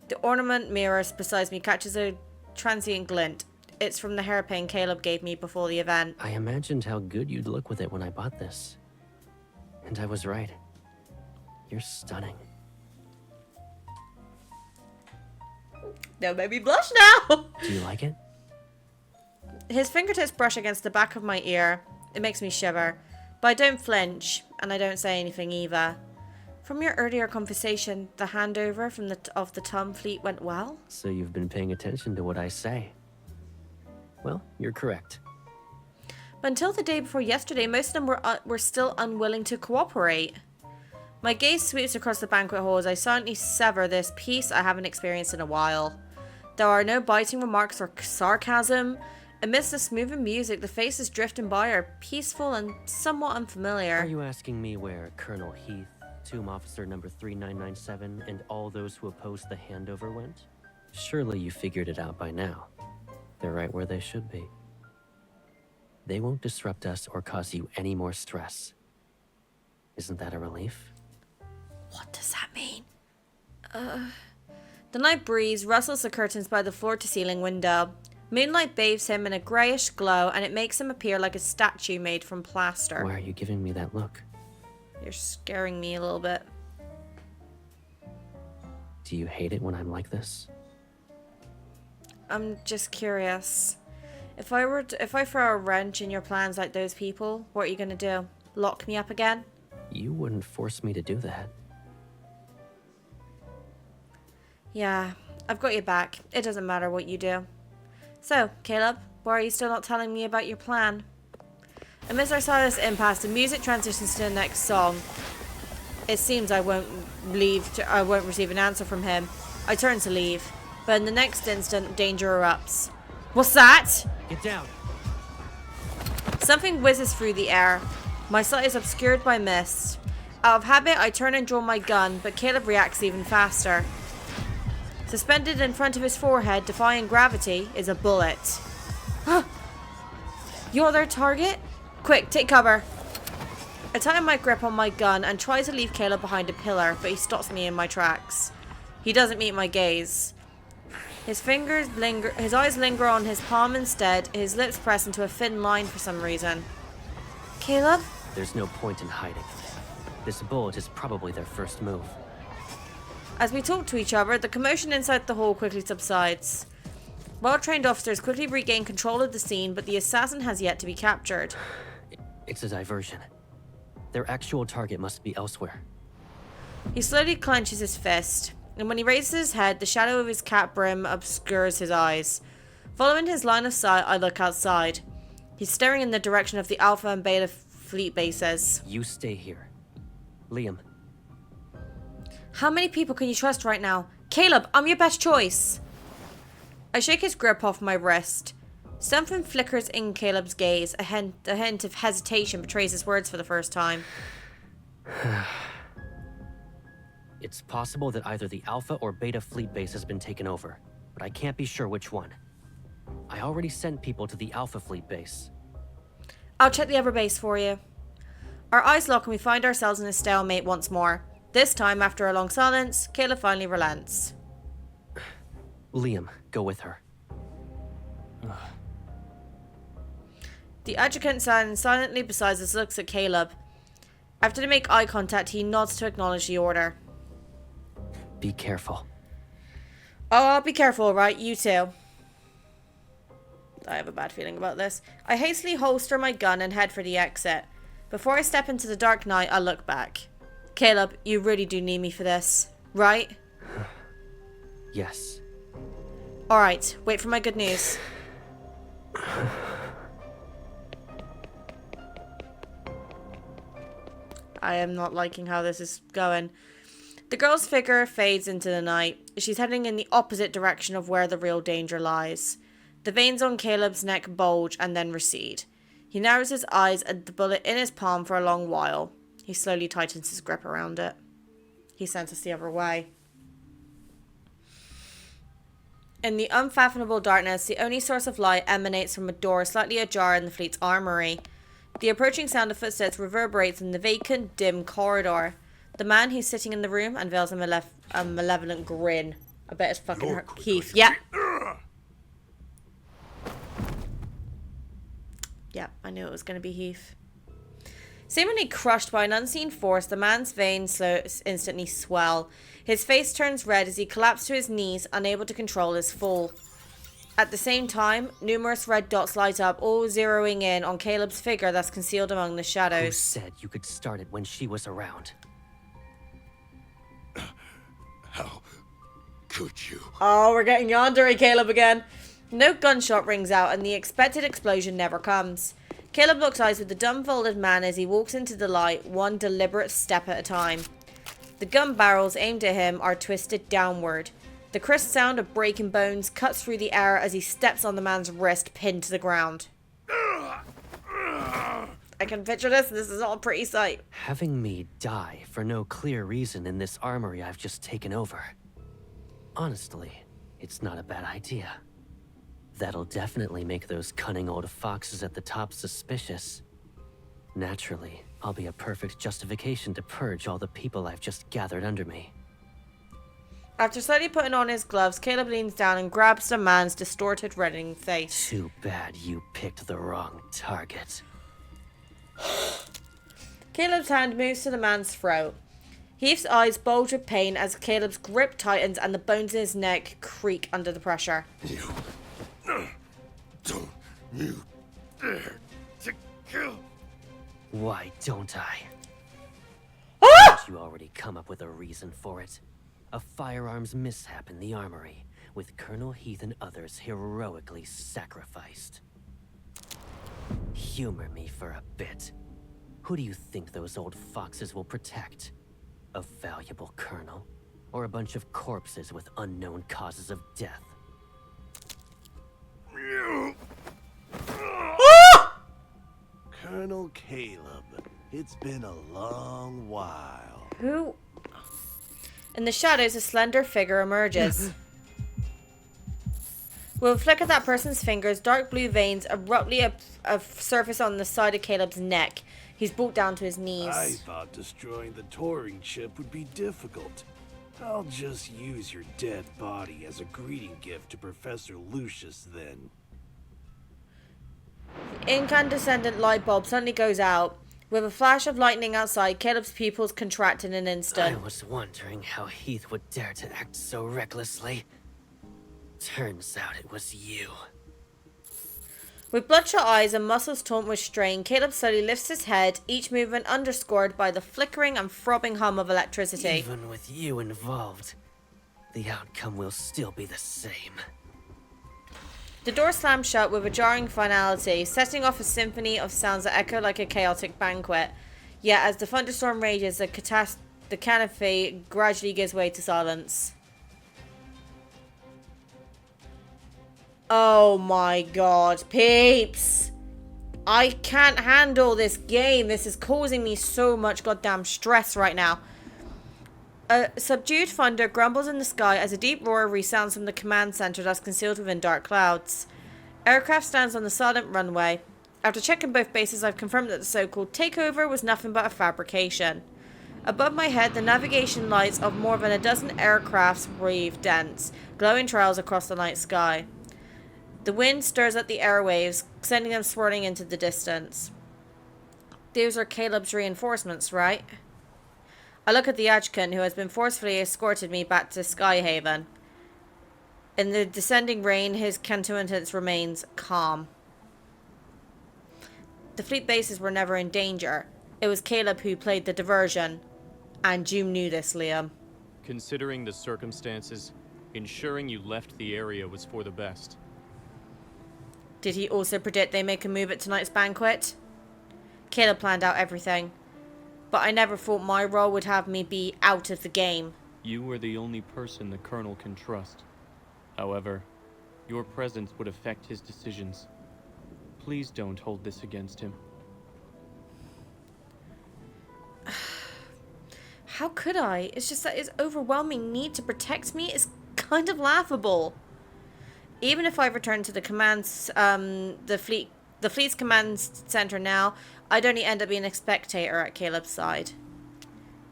The ornament mirror beside me catches a transient glint. It's from the hairpin Caleb gave me before the event. I imagined how good you'd look with it when I bought this. And I was right. You're stunning. Don't make me blush now! Do you like it? His fingertips brush against the back of my ear. It makes me shiver. But I don't flinch, and I don't say anything either. From your earlier conversation, the handover of the Otome fleet went well? So you've been paying attention to what I say. Well, you're correct. But until the day before yesterday, most of them were still unwilling to cooperate. My gaze sweeps across the banquet hall as I silently sever this peace I haven't experienced in a while. There are no biting remarks or sarcasm. Amidst the smoothing music, the faces drifting by are peaceful and somewhat unfamiliar. Are you asking me where Colonel Heath, Tomb Officer number 3997, and all those who opposed the handover went? Surely you figured it out by now. They're right where they should be. They won't disrupt us or cause you any more stress. Isn't that a relief? What does that mean? The night breeze rustles the curtains by the floor-to-ceiling window. Moonlight bathes him in a greyish glow, and it makes him appear like a statue made from plaster. Why are you giving me that look? You're scaring me a little bit. Do you hate it when I'm like this? I'm just curious. If I throw a wrench in your plans like those people, what are you gonna do? Lock me up again? You wouldn't force me to do that. Yeah, I've got your back. It doesn't matter what you do. So, Caleb, why are you still not telling me about your plan? Amidst our silent impasse, the music transitions to the next song. It seems I won't receive an answer from him. I turn to leave, but in the next instant, danger erupts. What's that? Get down! Something whizzes through the air. My sight is obscured by mist. Out of habit, I turn and draw my gun, but Caleb reacts even faster. Suspended in front of his forehead, defying gravity, is a bullet. You're their target? Quick, take cover. I tighten my grip on my gun and try to leave Caleb behind a pillar, but he stops me in my tracks. He doesn't meet my gaze. His eyes linger on his palm instead, his lips press into a thin line for some reason. Caleb? There's no point in hiding. This bullet is probably their first move. As we talk to each other, the commotion inside the hall quickly subsides. Well-trained officers quickly regain control of the scene, but the assassin has yet to be captured. It's a diversion. Their actual target must be elsewhere. He slowly clenches his fist, and when he raises his head, the shadow of his cap brim obscures his eyes. Following his line of sight, I look outside. He's staring in the direction of the Alpha and Beta fleet bases. You stay here. Liam. How many people can you trust right now? Caleb, I'm your best choice. I shake his grip off my wrist. Something flickers in Caleb's gaze. A hint of hesitation betrays his words for the first time. It's possible that either the Alpha or Beta fleet base has been taken over, but I can't be sure which one. I already sent people to the Alpha fleet base. I'll check the other base for you. Our eyes lock and we find ourselves in a stalemate once more. This time, after a long silence, Caleb finally relents. Liam, go with her. The adjutant stands silently beside us looks at Caleb. After they make eye contact, he nods to acknowledge the order. Be careful. Oh, I'll be careful, right? You too. I have a bad feeling about this. I hastily holster my gun and head for the exit. Before I step into the dark night, I look back. Caleb, you really do need me for this, right? Yes. Alright, wait for my good news. I am not liking how this is going. The girl's figure fades into the night. She's heading in the opposite direction of where the real danger lies. The veins on Caleb's neck bulge and then recede. He narrows his eyes at the bullet in his palm for a long while. He slowly tightens his grip around it. He sent us the other way. In the unfathomable darkness, the only source of light emanates from a door slightly ajar in the fleet's armory. The approaching sound of footsteps reverberates in the vacant, dim corridor. The man who's sitting in the room unveils a malevolent grin. I bet it's fucking Heath. Yeah. Yeah, I knew it was going to be Heath. Seemingly crushed by an unseen force, the man's veins instantly swell. His face turns red as he collapses to his knees, unable to control his fall. At the same time, numerous red dots light up, all zeroing in on Caleb's figure that's concealed among the Who shadows. said you could start it when she was around? How could you? Oh, we're getting yandere, Caleb again. No gunshot rings out and the expected explosion never comes. Caleb looks eyes with the dumbfolded man as he walks into the light, one deliberate step at a time. The gun barrels aimed at him are twisted downward. The crisp sound of breaking bones cuts through the air as he steps on the man's wrist, pinned to the ground. I can picture this. This is all a pretty sight. Having me die for no clear reason in this armory I've just taken over. Honestly, it's not a bad idea. That'll definitely make those cunning old foxes at the top suspicious. Naturally, I'll be a perfect justification to purge all the people I've just gathered under me. After slightly putting on his gloves, Caleb leans down and grabs the man's distorted, reddening face. Too bad you picked the wrong target. Caleb's hand moves to the man's throat. Heath's eyes bulge with pain as Caleb's grip tightens and the bones in his neck creak under the pressure. Don't you dare to kill. Why don't I? Ah! Did you already come up with a reason for it? A firearms mishap in the armory, with Colonel Heath and others heroically sacrificed. Humor me for a bit. Who do you think those old foxes will protect? A valuable colonel? Or a bunch of corpses with unknown causes of death? Colonel Caleb, it's been a long while. Who? In the shadows, a slender figure emerges. With a flick of that person's fingers, dark blue veins abruptly surface on the side of Caleb's neck. He's brought down to his knees. I thought destroying the touring ship would be difficult. I'll just use your dead body as a greeting gift to Professor Lucius then. The incandescent light bulb suddenly goes out. With a flash of lightning outside, Caleb's pupils contract in an instant. I was wondering how Heath would dare to act so recklessly. Turns out it was you. With bloodshot eyes and muscles taut with strain, Caleb slowly lifts his head, each movement underscored by the flickering and throbbing hum of electricity. Even with you involved, the outcome will still be the same. The door slams shut with a jarring finality, setting off a symphony of sounds that echo like a chaotic banquet. Yet as the thunderstorm rages, the canopy gradually gives way to silence. Oh my god, peeps! I can't handle this game. This is causing me so much goddamn stress right now. A subdued thunder grumbles in the sky as a deep roar resounds from the command center that's concealed within dark clouds. Aircraft stands on the silent runway. After checking both bases, I've confirmed that the so-called takeover was nothing but a fabrication. Above my head, the navigation lights of more than a dozen aircrafts weave dense, glowing trails across the night sky. The wind stirs at the airwaves, sending them swirling into the distance. Those are Caleb's reinforcements, right? I look at the adjutant who has been forcefully escorted me back to Skyhaven. In the descending rain, his countenance remains calm. The fleet bases were never in danger. It was Caleb who played the diversion. And you knew this, Liam. Considering the circumstances, ensuring you left the area was for the best. Did he also predict they make a move at tonight's banquet? Caleb planned out everything. But I never thought my role would have me be out of the game. You were the only person the Colonel can trust. However, your presence would affect his decisions. Please don't hold this against him. How could I? It's just that his overwhelming need to protect me is kind of laughable. Even if I return to the command's, the fleet's command center now, I'd only end up being a spectator at Caleb's side.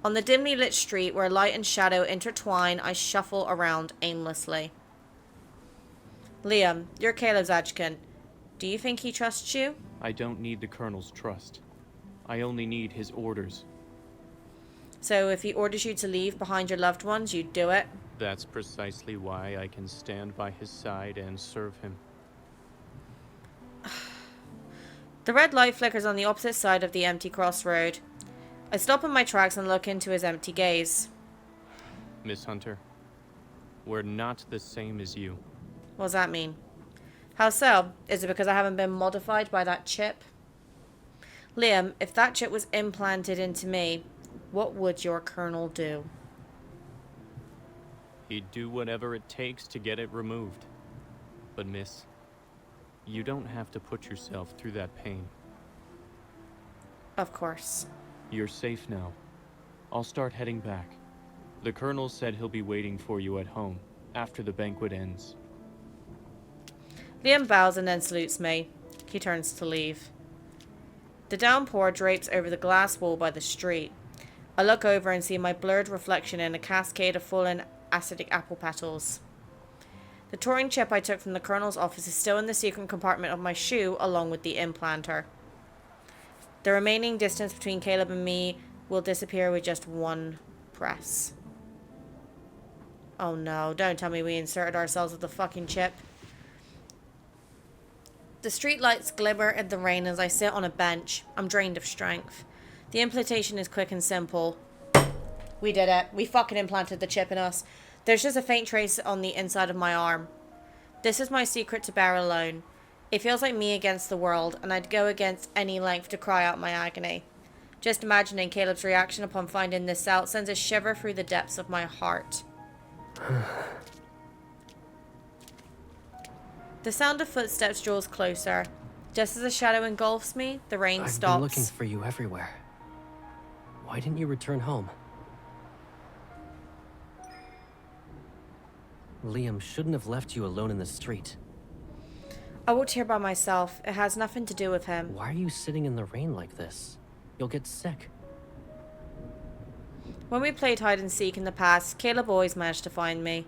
On the dimly lit street where light and shadow intertwine, I shuffle around aimlessly. Liam, you're Caleb's adjutant. Do you think he trusts you? I don't need the Colonel's trust. I only need his orders. So if he orders you to leave behind your loved ones, you'd do it? That's precisely why I can stand by his side and serve him. The red light flickers on the opposite side of the empty crossroad. I stop in my tracks and look into his empty gaze. Miss Hunter, we're not the same as you. What does that mean? How so? Is it because I haven't been modified by that chip? Liam, if that chip was implanted into me, what would your colonel do? He'd do whatever it takes to get it removed. But miss, you don't have to put yourself through that pain. Of course. You're safe now. I'll start heading back. The colonel said he'll be waiting for you at home after the banquet ends. Liam bows and then salutes me. He turns to leave. The downpour drapes over the glass wall by the street. I look over and see my blurred reflection in a cascade of fallen acidic apple petals. The touring chip I took from the colonel's office is still in the secret compartment of my shoe along with the implanter. The remaining distance between Caleb and me will disappear with just one press. Oh no, don't tell me we inserted ourselves with the fucking chip. The streetlights glimmer in the rain as I sit on a bench. I'm drained of strength. The implantation is quick and simple. We did it. We fucking implanted the chip in us. There's just a faint trace on the inside of my arm. This is my secret to bear alone. It feels like me against the world, and I'd go against any length to cry out my agony. Just imagining Caleb's reaction upon finding this out sends a shiver through the depths of my heart. The sound of footsteps draws closer. Just as a shadow engulfs me, the rain stops. I've been looking for you everywhere. Why didn't you return home? Liam shouldn't have left you alone in the street. I walked here by myself. It has nothing to do with him. Why are you sitting in the rain like this? You'll get sick. When we played hide and seek in the past, Caleb always managed to find me.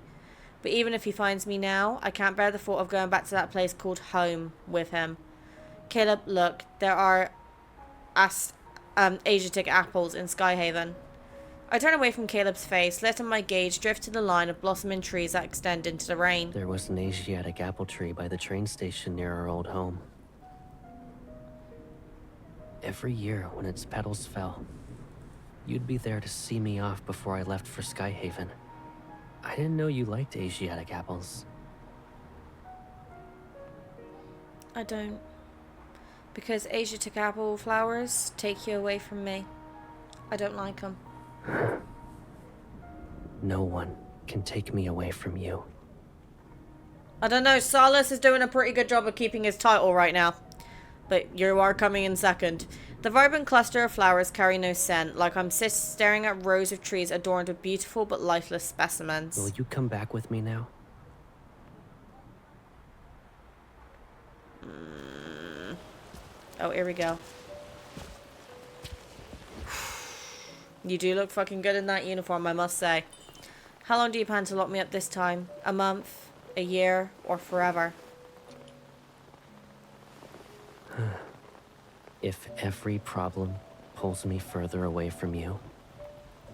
But even if he finds me now, I can't bear the thought of going back to that place called home with him. Caleb, look, there are Asiatic apples in Skyhaven. I turn away from Caleb's face, letting my gaze drift to the line of blossoming trees that extend into the rain. There was an Asiatic apple tree by the train station near our old home. Every year when its petals fell, you'd be there to see me off before I left for Skyhaven. I didn't know you liked Asiatic apples. I don't. Because Asiatic apple flowers take you away from me. I don't like them. No one can take me away from you. I don't know, Sylus is doing a pretty good job of keeping his title right now. But you are coming in second. The vibrant cluster of flowers carry no scent, like I'm staring at rows of trees adorned with beautiful but lifeless specimens. Will you come back with me now? Oh, here we go. You do look fucking good in that uniform, I must say. How long do you plan to lock me up this time? A month? A year? Or forever? If every problem pulls me further away from you,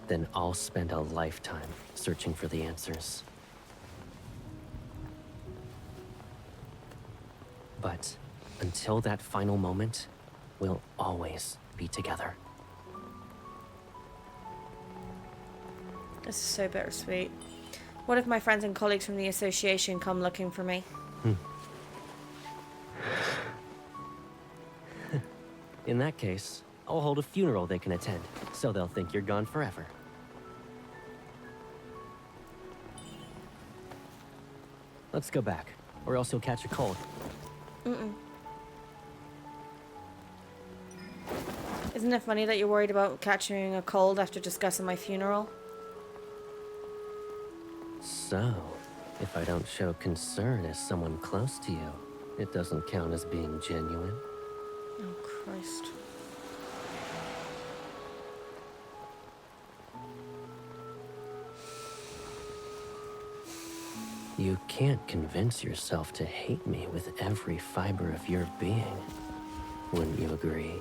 then I'll spend a lifetime searching for the answers. But until that final moment, we'll always be together. This is so bittersweet. What if my friends and colleagues from the association come looking for me? In that case, I'll hold a funeral they can attend, so they'll think you're gone forever. Let's go back, or else you'll catch a cold. Isn't it funny that you're worried about catching a cold after discussing my funeral? So, if I don't show concern as someone close to you, it doesn't count as being genuine. Oh, Christ. You can't convince yourself to hate me with every fiber of your being. Wouldn't you agree?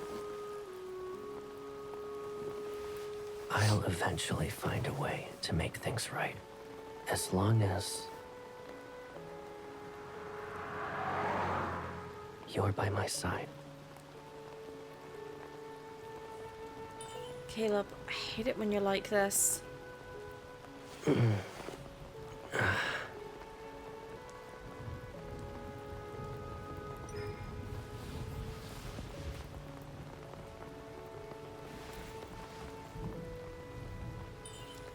I'll eventually find a way to make things right. As long as you're by my side. Caleb, I hate it when you're like this.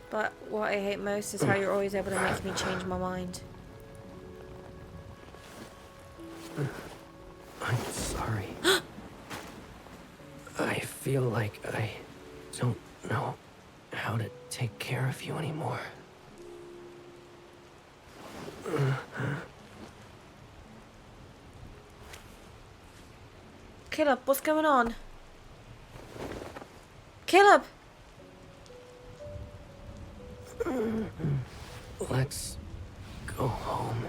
But what I hate most is how you're always able to make me change my mind. I'm sorry. I feel like I don't know how to take care of you anymore. Caleb, what's going on? Caleb! Let's go home.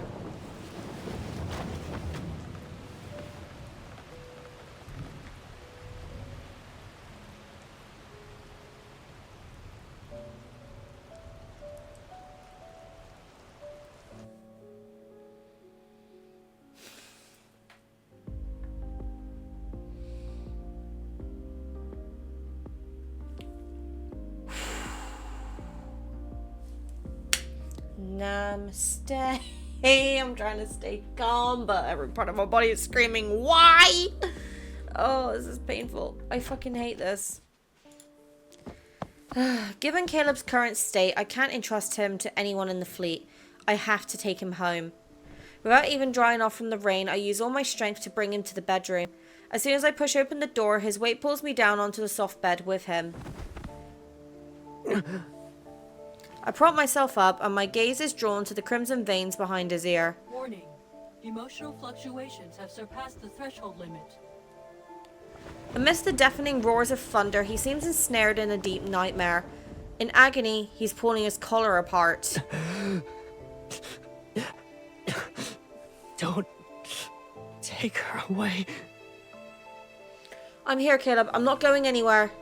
Namaste. I'm trying to stay calm, but every part of my body is screaming, why? Oh, this is painful. I fucking hate this. Given Caleb's current state, I can't entrust him to anyone in the fleet. I have to take him home. Without even drying off from the rain, I use all my strength to bring him to the bedroom. As soon as I push open the door, his weight pulls me down onto the soft bed with him. I prop myself up, and my gaze is drawn to the crimson veins behind his ear. Warning. Emotional fluctuations have surpassed the threshold limit. Amidst the deafening roars of thunder, he seems ensnared in a deep nightmare. In agony, he's pulling his collar apart. Don't take her away. I'm here, Caleb. I'm not going anywhere.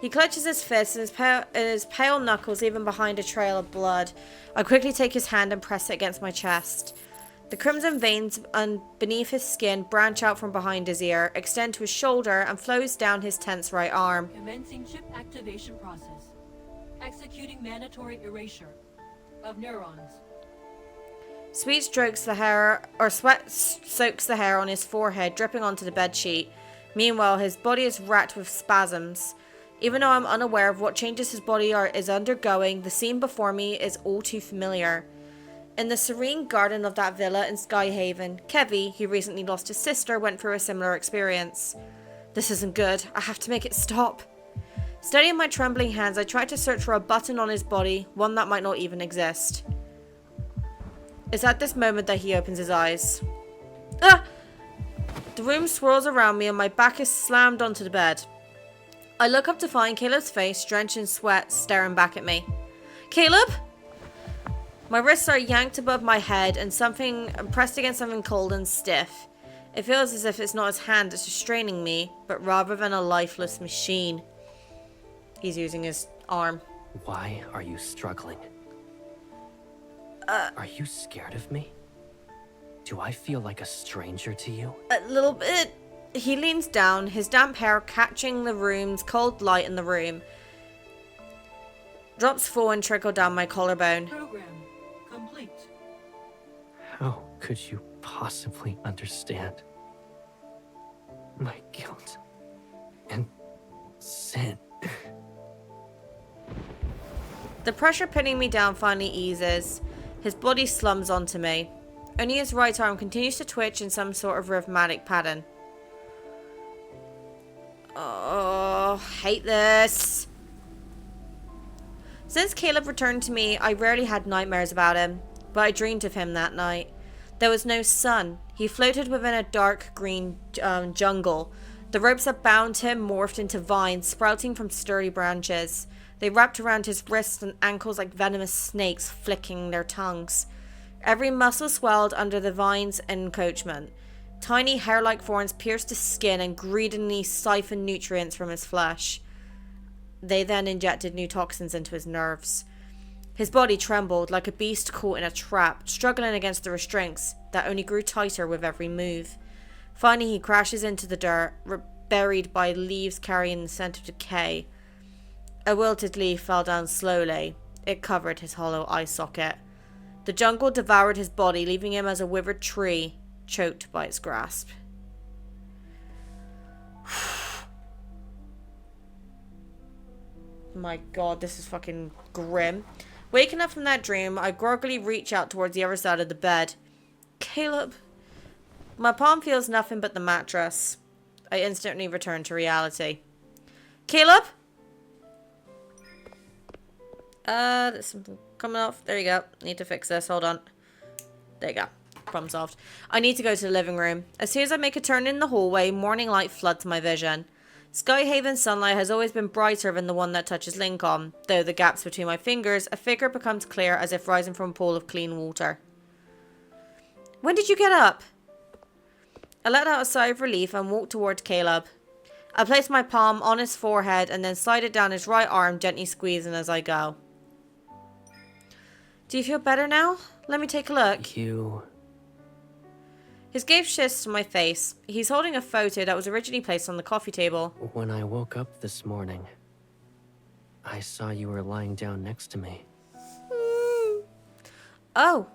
He clutches his fist and his pale knuckles even behind a trail of blood. I quickly take his hand and press it against my chest. The crimson veins beneath his skin branch out from behind his ear, extend to his shoulder, and flows down his tense right arm. Commencing chip activation process. Executing mandatory erasure of neurons. Sweat soaks the hair on his forehead, dripping onto the bedsheet. Meanwhile, his body is racked with spasms. Even though I'm unaware of what changes his body is undergoing, the scene before me is all too familiar. In the serene garden of that villa in Skyhaven, Kevy, who recently lost his sister, went through a similar experience. This isn't good. I have to make it stop. Steadying my trembling hands, I tried to search for a button on his body, one that might not even exist. It's at this moment that he opens his eyes. Ah! The room swirls around me and my back is slammed onto the bed. I look up to find Caleb's face, drenched in sweat, staring back at me. Caleb? My wrists are yanked above my head and I'm pressed against something cold and stiff. It feels as if it's not his hand that's restraining me, but rather than a lifeless machine. He's using his arm. Why are you struggling? Are you scared of me? Do I feel like a stranger to you? A little bit. He leans down, his damp hair catching the room's cold light in the room. Drops fall and trickle down my collarbone. Program complete. How could you possibly understand my guilt and sin? The pressure pinning me down finally eases. His body slumps onto me. Only his right arm continues to twitch in some sort of rhythmic pattern. Oh, hate this. Since Caleb returned to me, I rarely had nightmares about him, but I dreamed of him that night. There was no sun. He floated within a dark green jungle. The ropes that bound him morphed into vines sprouting from sturdy branches. They wrapped around his wrists and ankles like venomous snakes flicking their tongues. Every muscle swelled under the vines' encroachment. Tiny hair-like thorns pierced his skin and greedily siphoned nutrients from his flesh. They then injected new toxins into his nerves. His body trembled like a beast caught in a trap, struggling against the restraints that only grew tighter with every move. Finally, he crashes into the dirt, buried by leaves carrying the scent of decay. A wilted leaf fell down slowly. It covered his hollow eye socket. The jungle devoured his body, leaving him as a withered tree, choked by its grasp. My god, this is fucking grim. Waking up from that dream, I groggily reach out towards the other side of the bed. Caleb. My palm feels nothing but the mattress. I instantly return to reality. Caleb? There's something coming off. There you go. Need to fix this. Hold on. There you go. Problem solved. I need to go to the living room. As soon as I make a turn in the hallway, morning light floods my vision. Skyhaven's sunlight has always been brighter than the one that touches Lincoln. Though the gaps between my fingers, a figure becomes clear as if rising from a pool of clean water. When did you get up? I let out a sigh of relief and walked towards Caleb. I placed my palm on his forehead and then slide it down his right arm, gently squeezing as I go. Do you feel better now? Let me take a look. His gaze shifts to my face. He's holding a photo that was originally placed on the coffee table. When I woke up this morning, I saw you were lying down next to me. Oh.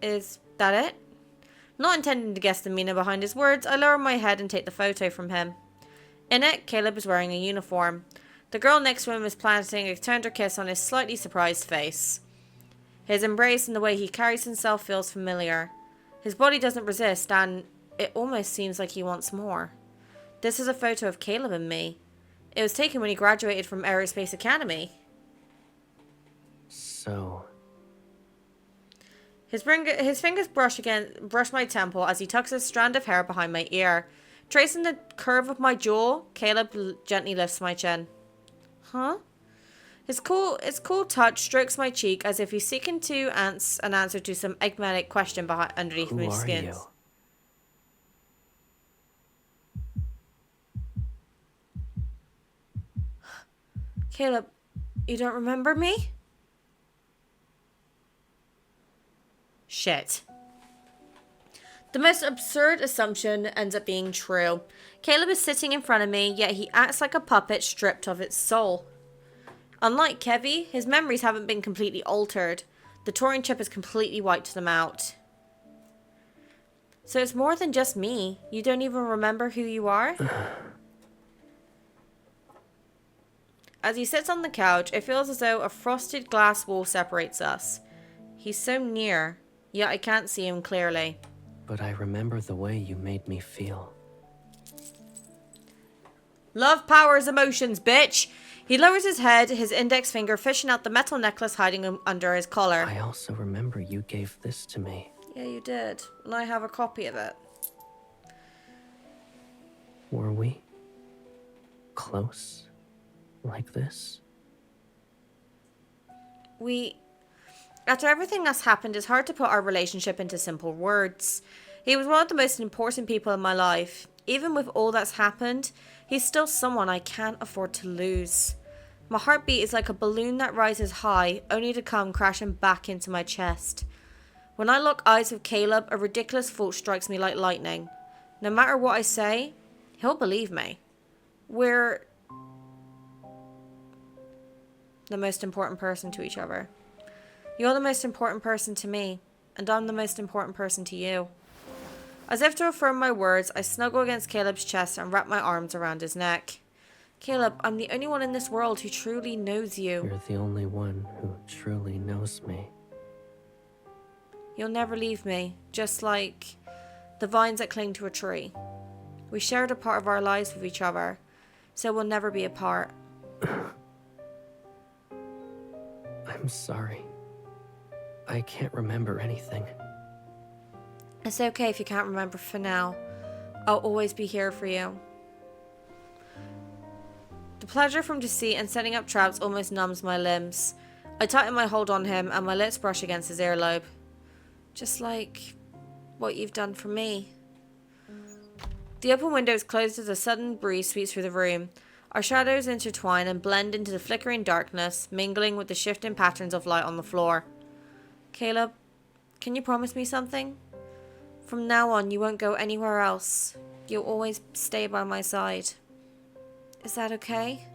Is that it? Not intending to guess the meaning behind his words, I lower my head and take the photo from him. In it, Caleb is wearing a uniform. The girl next to him is planting a tender kiss on his slightly surprised face. His embrace and the way he carries himself feels familiar. His body doesn't resist, and it almost seems like he wants more. This is a photo of Caleb and me. It was taken when he graduated from Aerospace Academy. So... His fingers brush my temple as he tucks a strand of hair behind my ear. Tracing the curve of my jaw, Caleb gently lifts my chin. Huh? His cool touch strokes my cheek as if he's seeking to an answer to some enigmatic question underneath my skin. Who are you? Caleb, you don't remember me? Shit. The most absurd assumption ends up being true. Caleb is sitting in front of me, yet he acts like a puppet stripped of its soul. Unlike Kevy, his memories haven't been completely altered. The Turing chip has completely wiped them out. So it's more than just me. You don't even remember who you are? As he sits on the couch, it feels as though a frosted glass wall separates us. He's so near, yet I can't see him clearly. But I remember the way you made me feel. Love powers emotions, bitch! He lowers his head, his index finger fishing out the metal necklace hiding under his collar. I also remember you gave this to me. Yeah, you did. And I have a copy of it. Were we close like this? After everything that's happened, it's hard to put our relationship into simple words. He was one of the most important people in my life. Even with all that's happened, he's still someone I can't afford to lose. My heartbeat is like a balloon that rises high, only to come crashing back into my chest. When I lock eyes with Caleb, a ridiculous thought strikes me like lightning. No matter what I say, he'll believe me. We're the most important person to each other. You're the most important person to me, and I'm the most important person to you. As if to affirm my words, I snuggle against Caleb's chest and wrap my arms around his neck. Caleb, I'm the only one in this world who truly knows you. You're the only one who truly knows me. You'll never leave me, just like the vines that cling to a tree. We shared a part of our lives with each other, so we'll never be apart. I'm sorry. I can't remember anything. It's okay if you can't remember for now. I'll always be here for you. The pleasure from deceit and setting up traps almost numbs my limbs. I tighten my hold on him and my lips brush against his earlobe. Just like what you've done for me. The open window is closed as a sudden breeze sweeps through the room. Our shadows intertwine and blend into the flickering darkness, mingling with the shifting patterns of light on the floor. Caleb, can you promise me something? From now on, you won't go anywhere else. You'll always stay by my side. Is that okay?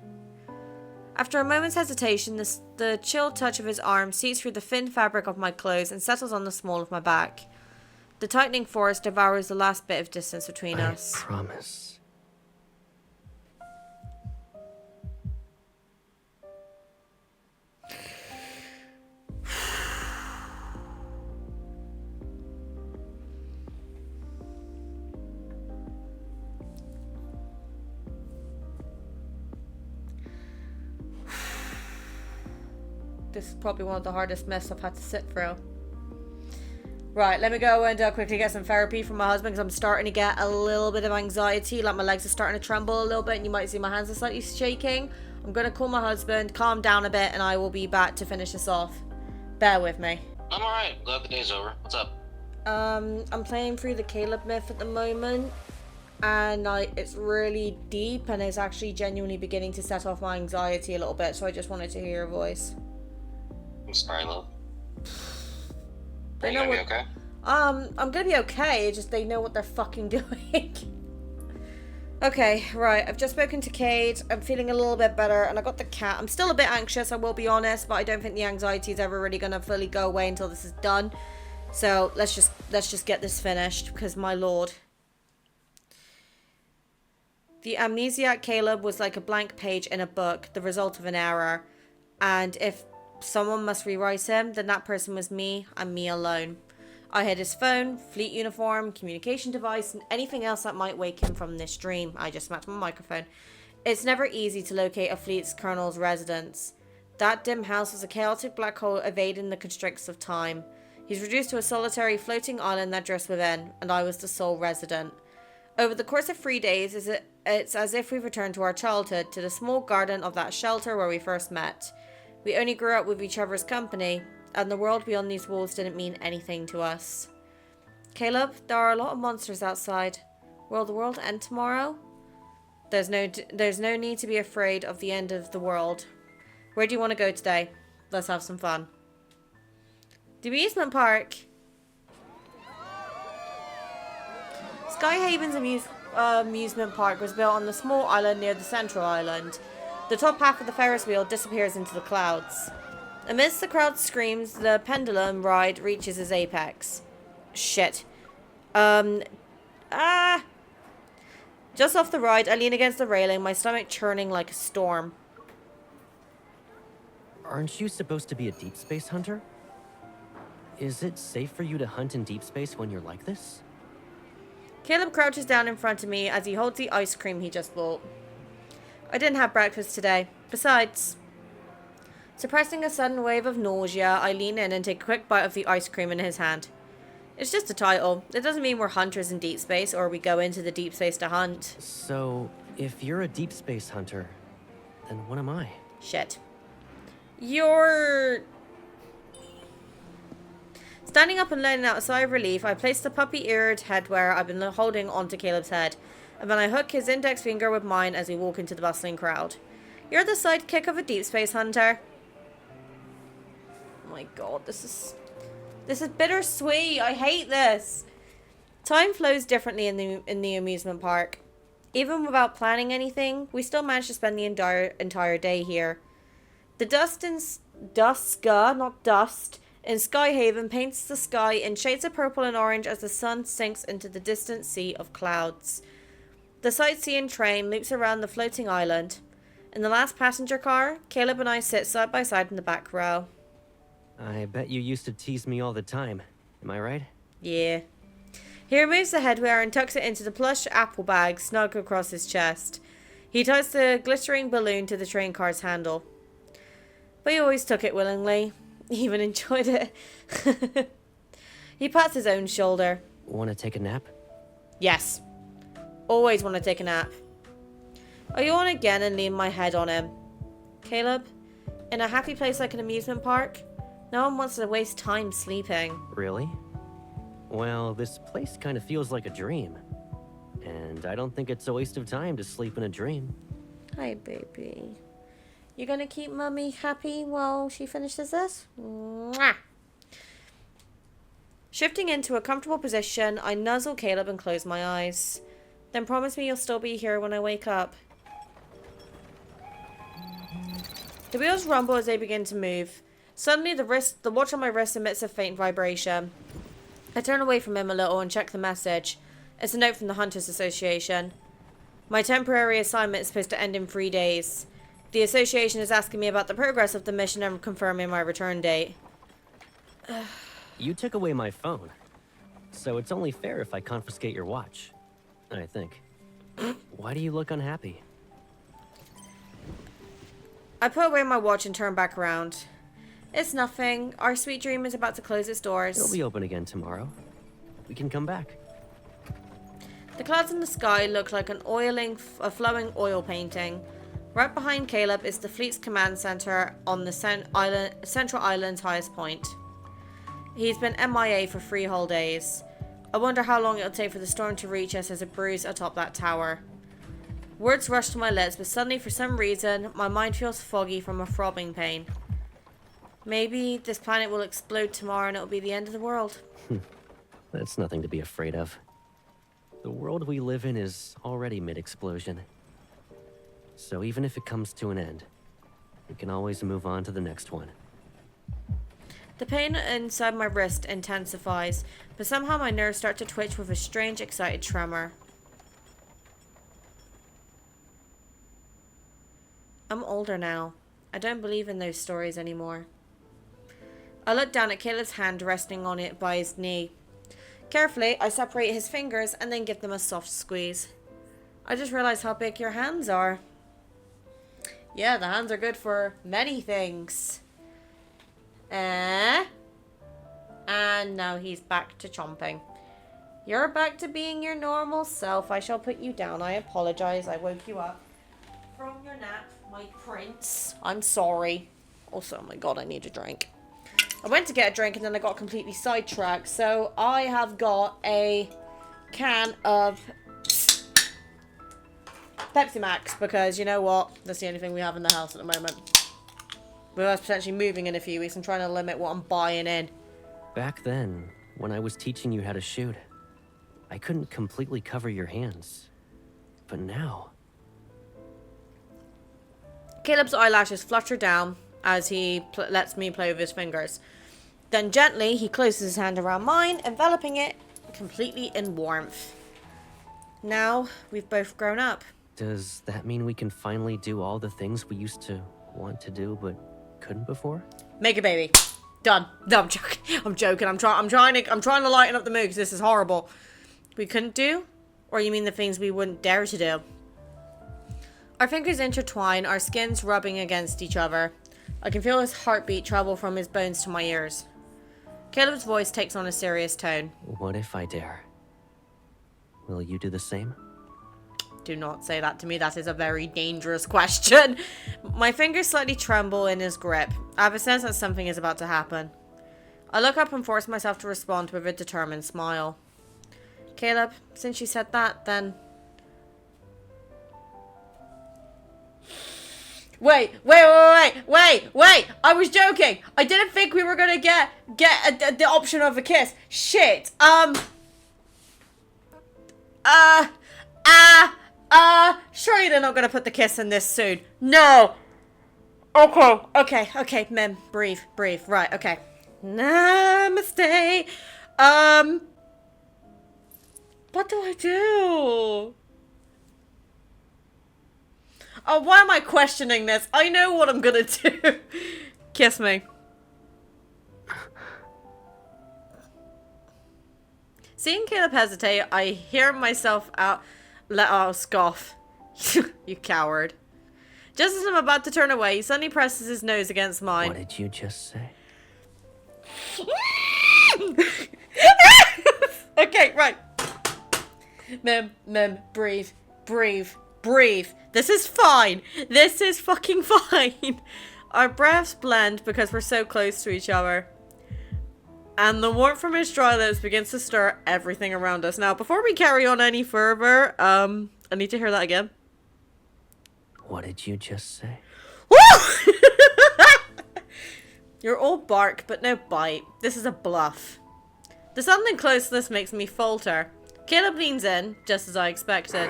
After a moment's hesitation, the chill touch of his arm seeps through the thin fabric of my clothes and settles on the small of my back. The tightening force devours the last bit of distance between us. I promise. This is probably one of the hardest myths I've had to sit through. Right, let me go and quickly get some therapy from my husband, because I'm starting to get a little bit of anxiety. Like, my legs are starting to tremble a little bit, and you might see my hands are slightly shaking. I'm going to call my husband, calm down a bit, and I will be back to finish this off. Bear with me. I'm alright. Glad the day's over. What's up? I'm playing through the Caleb myth at the moment, and it's really deep, and it's actually genuinely beginning to set off my anxiety a little bit, so I just wanted to hear your voice. I'm sorry, love. Are They you know gonna what, be okay? I'm gonna be okay, it's just they know what they're fucking doing. Okay, right, I've just spoken to Cade, I'm feeling a little bit better, and I got the cat. I'm still a bit anxious, I will be honest, but I don't think the anxiety is ever really gonna fully go away until this is done. So, let's just get this finished, because my lord. The amnesiac Caleb was like a blank page in a book, the result of an error. And if someone must rewrite him, then that person was me, and me alone. I had his phone, fleet uniform, communication device, and anything else that might wake him from this dream. I just smacked my microphone. It's never easy to locate a fleet's colonel's residence. That dim house was a chaotic black hole evading the constricts of time. He's reduced to a solitary floating island that drifts within, and I was the sole resident. Over the course of 3 days, it's as if we've returned to our childhood, to the small garden of that shelter where we first met. We only grew up with each other's company, and the world beyond these walls didn't mean anything to us. Caleb, there are a lot of monsters outside. Will the world end tomorrow? There's no need to be afraid of the end of the world. Where do you want to go today? Let's have some fun. The amusement park. Skyhaven's amusement park was built on the small island near the central island. The top half of the Ferris wheel disappears into the clouds. Amidst the crowd's screams, the pendulum ride reaches its apex. Shit. Just off the ride, I lean against the railing, my stomach churning like a storm. Aren't you supposed to be a deep space hunter? Is it safe for you to hunt in deep space when you're like this? Caleb crouches down in front of me as he holds the ice cream he just bought. I didn't have breakfast today. Besides, suppressing a sudden wave of nausea, I lean in and take a quick bite of the ice cream in his hand. It's just a title. It doesn't mean we're hunters in deep space, or we go into the deep space to hunt. So, if you're a deep space hunter, then what am I? Shit. You're... Standing up and letting out a sigh of relief, I place the puppy-eared headwear I've been holding onto Caleb's head, and then I hook his index finger with mine as we walk into the bustling crowd. You're the sidekick of a deep space hunter. Oh my god, this is bittersweet. I hate this. Time flows differently in the amusement park. Even without planning anything, we still manage to spend the entire day here. The dust in Skyhaven paints the sky in shades of purple and orange as the sun sinks into the distant sea of clouds. The sightseeing train loops around the floating island. In the last passenger car, Caleb and I sit side by side in the back row. I bet you used to tease me all the time. Am I right? Yeah. He removes the headwear and tucks it into the plush apple bag snug across his chest. He ties the glittering balloon to the train car's handle. But he always took it willingly. He even enjoyed it. He pats his own shoulder. Want to take a nap? Yes. Always want to take a nap. I yawn again and lean my head on him. Caleb, in a happy place like an amusement park, no one wants to waste time sleeping. Really? Well, this place kind of feels like a dream. And I don't think it's a waste of time to sleep in a dream. Hi, baby. You gonna keep Mummy happy while she finishes this? Mwah! Shifting into a comfortable position, I nuzzle Caleb and close my eyes. Then promise me you'll still be here when I wake up. The wheels rumble as they begin to move. Suddenly, the watch on my wrist emits a faint vibration. I turn away from him a little and check the message. It's a note from the Hunters Association. My temporary assignment is supposed to end in 3 days. The association is asking me about the progress of the mission and confirming my return date. You took away my phone, so it's only fair if I confiscate your watch, I think. Why do you look unhappy? I put away my watch and turn back around. It's nothing. Our sweet dream is about to close its doors. It'll be open again tomorrow. We can come back. The clouds in the sky look like a flowing oil painting. Right behind Caleb is the fleet's command center on the central island's highest point. He's been MIA for 3 whole days. I wonder how long it'll take for the storm to reach us as it brews atop that tower. Words rush to my lips, but suddenly, for some reason, my mind feels foggy from a throbbing pain. Maybe this planet will explode tomorrow and it'll be the end of the world. That's nothing to be afraid of. The world we live in is already mid-explosion. So even if it comes to an end, we can always move on to the next one. The pain inside my wrist intensifies, but somehow my nerves start to twitch with a strange, excited tremor. I'm older now. I don't believe in those stories anymore. I look down at Caleb's hand resting on it by his knee. Carefully, I separate his fingers and then give them a soft squeeze. I just realized how big your hands are. Yeah, the hands are good for many things. And now he's back to chomping. You're back to being your normal self. I shall put you down. I apologize. I woke you up from your nap, my prince. I'm sorry. Also, oh my god, I need a drink. I went to get a drink and then I got completely sidetracked. So I have got a can of Pepsi Max because you know what? That's the only thing we have in the house at the moment. With us potentially moving in a few weeks, I'm trying to limit what I'm buying in. Back then, when I was teaching you how to shoot, I couldn't completely cover your hands. But now... Caleb's eyelashes flutter down as he lets me play with his fingers. Then gently, he closes his hand around mine, enveloping it completely in warmth. Now, we've both grown up. Does that mean we can finally do all the things we used to want to do but couldn't before? Make a baby. Done. No, I'm joking. I'm joking. I'm trying to lighten up the mood because this is horrible. We couldn't do? Or you mean the things we wouldn't dare to do? Our fingers intertwine, our skins rubbing against each other. I can feel his heartbeat travel from his bones to my ears. Caleb's voice takes on a serious tone. What if I dare? Will you do the same? Do not say that to me. That is a very dangerous question. My fingers slightly tremble in his grip. I have a sense that something is about to happen. I look up and force myself to respond with a determined smile. Caleb, since you said that, then... Wait! I was joking! I didn't think we were gonna get the option of a kiss. Shit! Surely they're not gonna put the kiss in this soon. No! Okay, Mim, breathe. Right, okay. Namaste. What do I do? Oh, why am I questioning this? I know what I'm gonna do. Kiss me. Seeing Caleb hesitate, I hear myself let out a scoff. You coward. Just as I'm about to turn away, he suddenly presses his nose against mine. What did you just say? Okay, right. Mim, breathe. This is fine. This is fucking fine. Our breaths blend because we're so close to each other. And the warmth from his dry lips begins to stir everything around us. Now, before we carry on any further, I need to hear that again. What What did you just say? Woo! You're all bark, but no bite. This is a bluff. The sudden closeness makes me falter. Caleb leans in, just as I expected.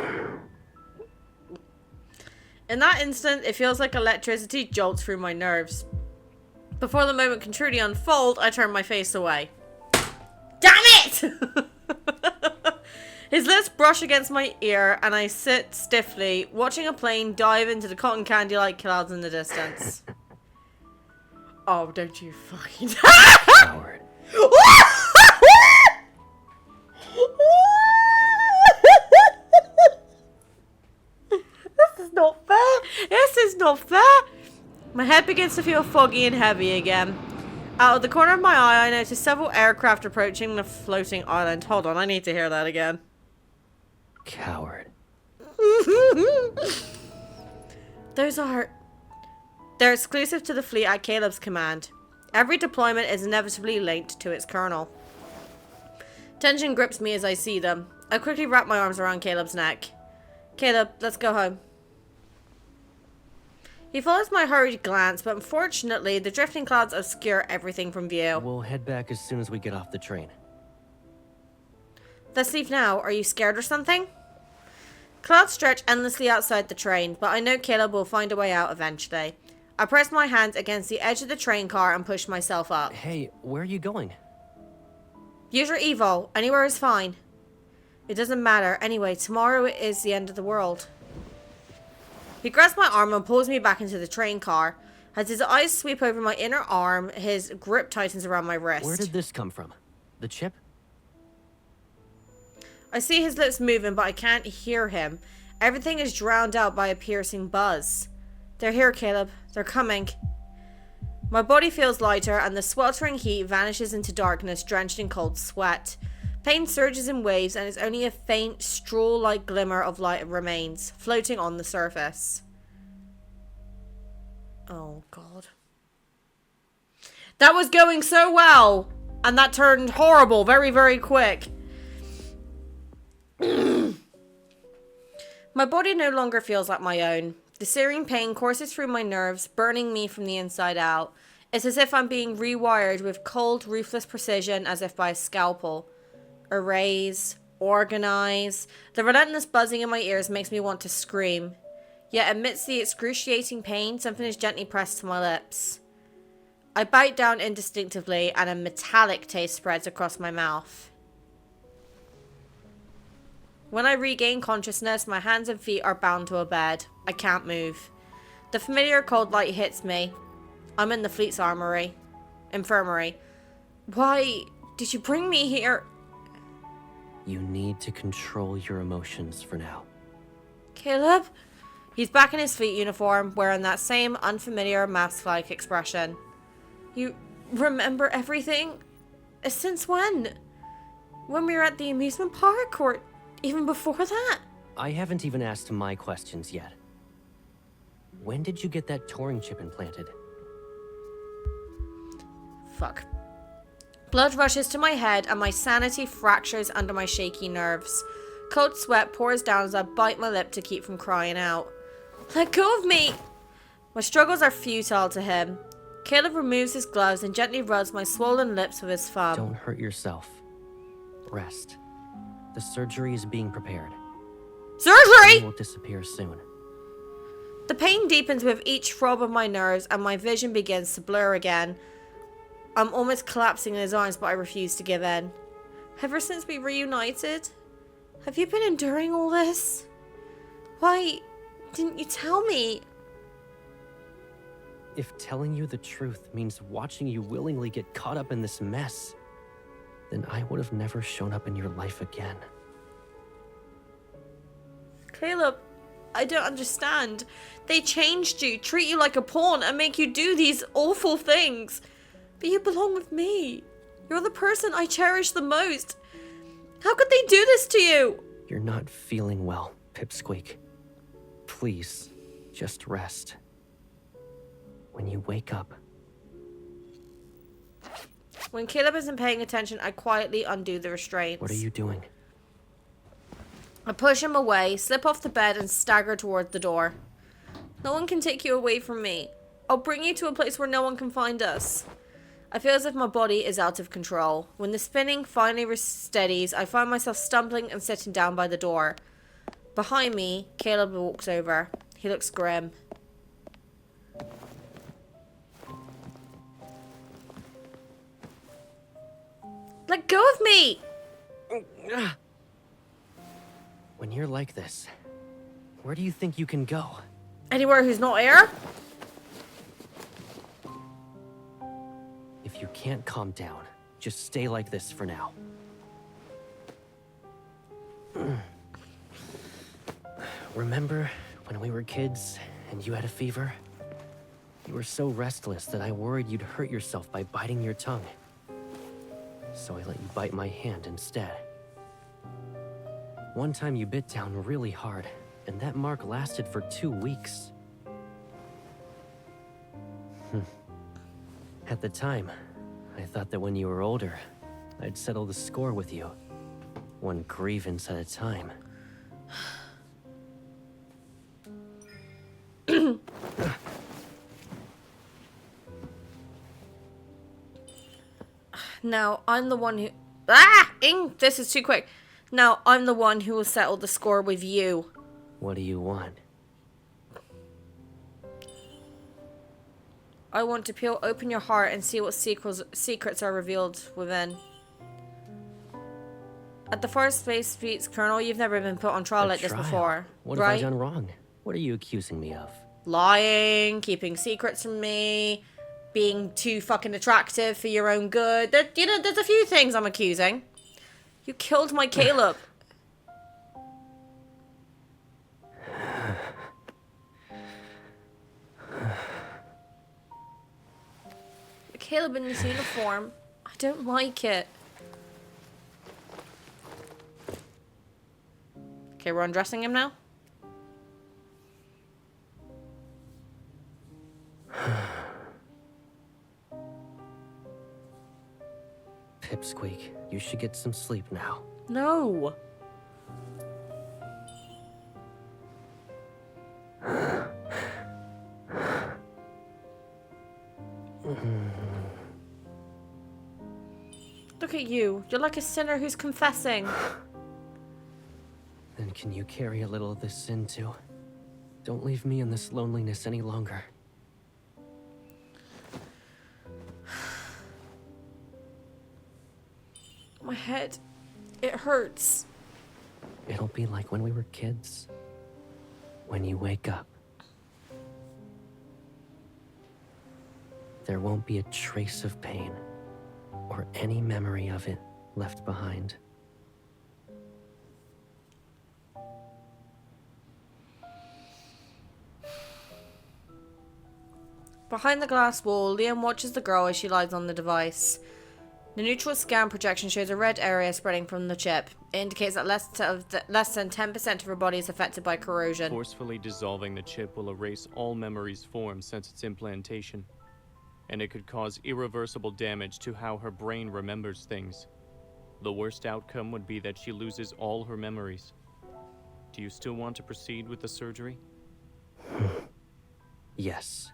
In that instant, it feels like electricity jolts through my nerves. Before the moment can truly unfold, I turn my face away. Damn it! His lips brush against my ear, and I sit stiffly, watching a plane dive into the cotton candy-like clouds in the distance. Oh, don't you fucking... Coward. This is not fair. This is not fair. My head begins to feel foggy and heavy again. Out of the corner of my eye, I notice several aircraft approaching the floating island. Hold on, I need to hear that again. Coward. They're exclusive to the fleet at Caleb's command. Every deployment is inevitably linked to its colonel. Tension grips me as I see them. I quickly wrap my arms around Caleb's neck. Caleb, let's go home. He follows my hurried glance, but unfortunately, the drifting clouds obscure everything from view. We'll head back as soon as we get off the train. Let's leave now. Are you scared or something? Clouds stretch endlessly outside the train, but I know Caleb will find a way out eventually. I press my hands against the edge of the train car and push myself up. Hey, where are you going? Use your evo. Anywhere is fine. It doesn't matter. Anyway, tomorrow is the end of the world. He grabs my arm and pulls me back into the train car. As his eyes sweep over my inner arm, his grip tightens around my wrist. Where did this come from? The chip? I see his lips moving, but I can't hear him. Everything is drowned out by a piercing buzz. They're here, Caleb. They're coming. My body feels lighter, and the sweltering heat vanishes into darkness, drenched in cold sweat. Pain surges in waves, and it's only a faint, straw-like glimmer of light remains, floating on the surface. Oh, God. That was going so well, and that turned horrible very, very quick. My body no longer feels like my own. The searing pain courses through my nerves, burning me from the inside out. It's as if I'm being rewired with cold, ruthless precision, as if by a scalpel. Erase, organize. The relentless buzzing in my ears makes me want to scream. Yet amidst the excruciating pain, something is gently pressed to my lips. I bite down instinctively, and a metallic taste spreads across my mouth. When I regain consciousness, my hands and feet are bound to a bed. I can't move. The familiar cold light hits me. I'm in the fleet's infirmary. Why did you bring me here? You need to control your emotions for now. Caleb? He's back in his fleet uniform, wearing that same unfamiliar mask-like expression. You remember everything? Since when? When we were at the amusement park, or even before that? I haven't even asked my questions yet. When did you get that Turing chip implanted? Fuck. Blood rushes to my head and my sanity fractures under my shaky nerves. Cold sweat pours down as I bite my lip to keep from crying out. Let go of me! My struggles are futile to him. Caleb removes his gloves and gently rubs my swollen lips with his thumb. Don't hurt yourself. Rest. The surgery is being prepared. Surgery?! It will disappear soon. The pain deepens with each throb of my nerves and my vision begins to blur again. I'm almost collapsing in his arms, but I refuse to give in. Ever since we reunited, have you been enduring all this? Why didn't you tell me? If telling you the truth means watching you willingly get caught up in this mess, then I would have never shown up in your life again. Caleb, I don't understand. They changed you, treat you like a pawn, and make you do these awful things. But you belong with me. You're the person I cherish the most. How could they do this to you? You're not feeling well, Pipsqueak. Please, just rest. When you wake up... When Caleb isn't paying attention, I quietly undo the restraints. What are you doing? I push him away, slip off the bed, and stagger toward the door. No one can take you away from me. I'll bring you to a place where no one can find us. I feel as if my body is out of control. When the spinning finally steadies, I find myself stumbling and sitting down by the door. Behind me, Caleb walks over. He looks grim. Let go of me! When you're like this, where do you think you can go? Anywhere who's not air? If you can't calm down, just stay like this for now. Remember when we were kids and you had a fever? You were so restless that I worried you'd hurt yourself by biting your tongue. So I let you bite my hand instead. One time you bit down really hard, and that mark lasted for 2 weeks. At the time, I thought that when you were older, I'd settle the score with you. One grievance at a time. Now, I'm the one who... Ah! Ing! This is too quick. Now, I'm the one who will settle the score with you. What do you want? I want to peel open your heart and see what secrets are revealed within. At the first Space Fleet's Colonel, you've never been put on trial like this before. What right? have I done wrong? What are you accusing me of? Lying, keeping secrets from me, being too fucking attractive for your own good. You know, there's a few things I'm accusing. You killed my Caleb. Caleb in this uniform. I don't like it. Okay, we're undressing him now. Pipsqueak, you should get some sleep now. No. Look at you. You're like a sinner who's confessing. Then can you carry a little of this sin too? Don't leave me in this loneliness any longer. My head. It hurts. It'll be like when we were kids. When you wake up. There won't be a trace of pain or any memory of it left behind. Behind the glass wall, Liam watches the girl as she lies on the device. The neutral scan projection shows a red area spreading from the chip. It indicates that less than 10% of her body is affected by corrosion. Forcefully dissolving the chip will erase all memories formed since its implantation, and it could cause irreversible damage to how her brain remembers things. The worst outcome would be that she loses all her memories. Do you still want to proceed with the surgery? Yes.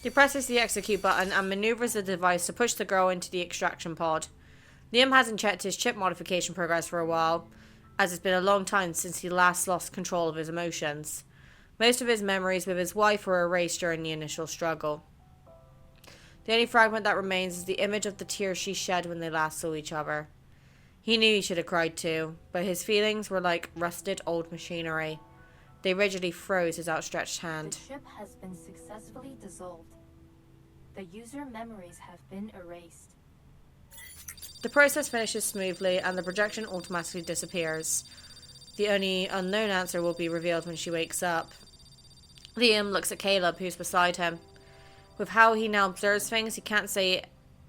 He presses the execute button and maneuvers the device to push the girl into the extraction pod. Liam hasn't checked his chip modification progress for a while, as it's been a long time since he last lost control of his emotions. Most of his memories with his wife were erased during the initial struggle. The only fragment that remains is the image of the tears she shed when they last saw each other. He knew he should have cried too, but his feelings were like rusted old machinery. They rigidly froze his outstretched hand. The chip has been successfully dissolved. The user memories have been erased. The process finishes smoothly and the projection automatically disappears. The only unknown answer will be revealed when she wakes up. Liam looks at Caleb, who's beside him. With how he now observes things, he can't say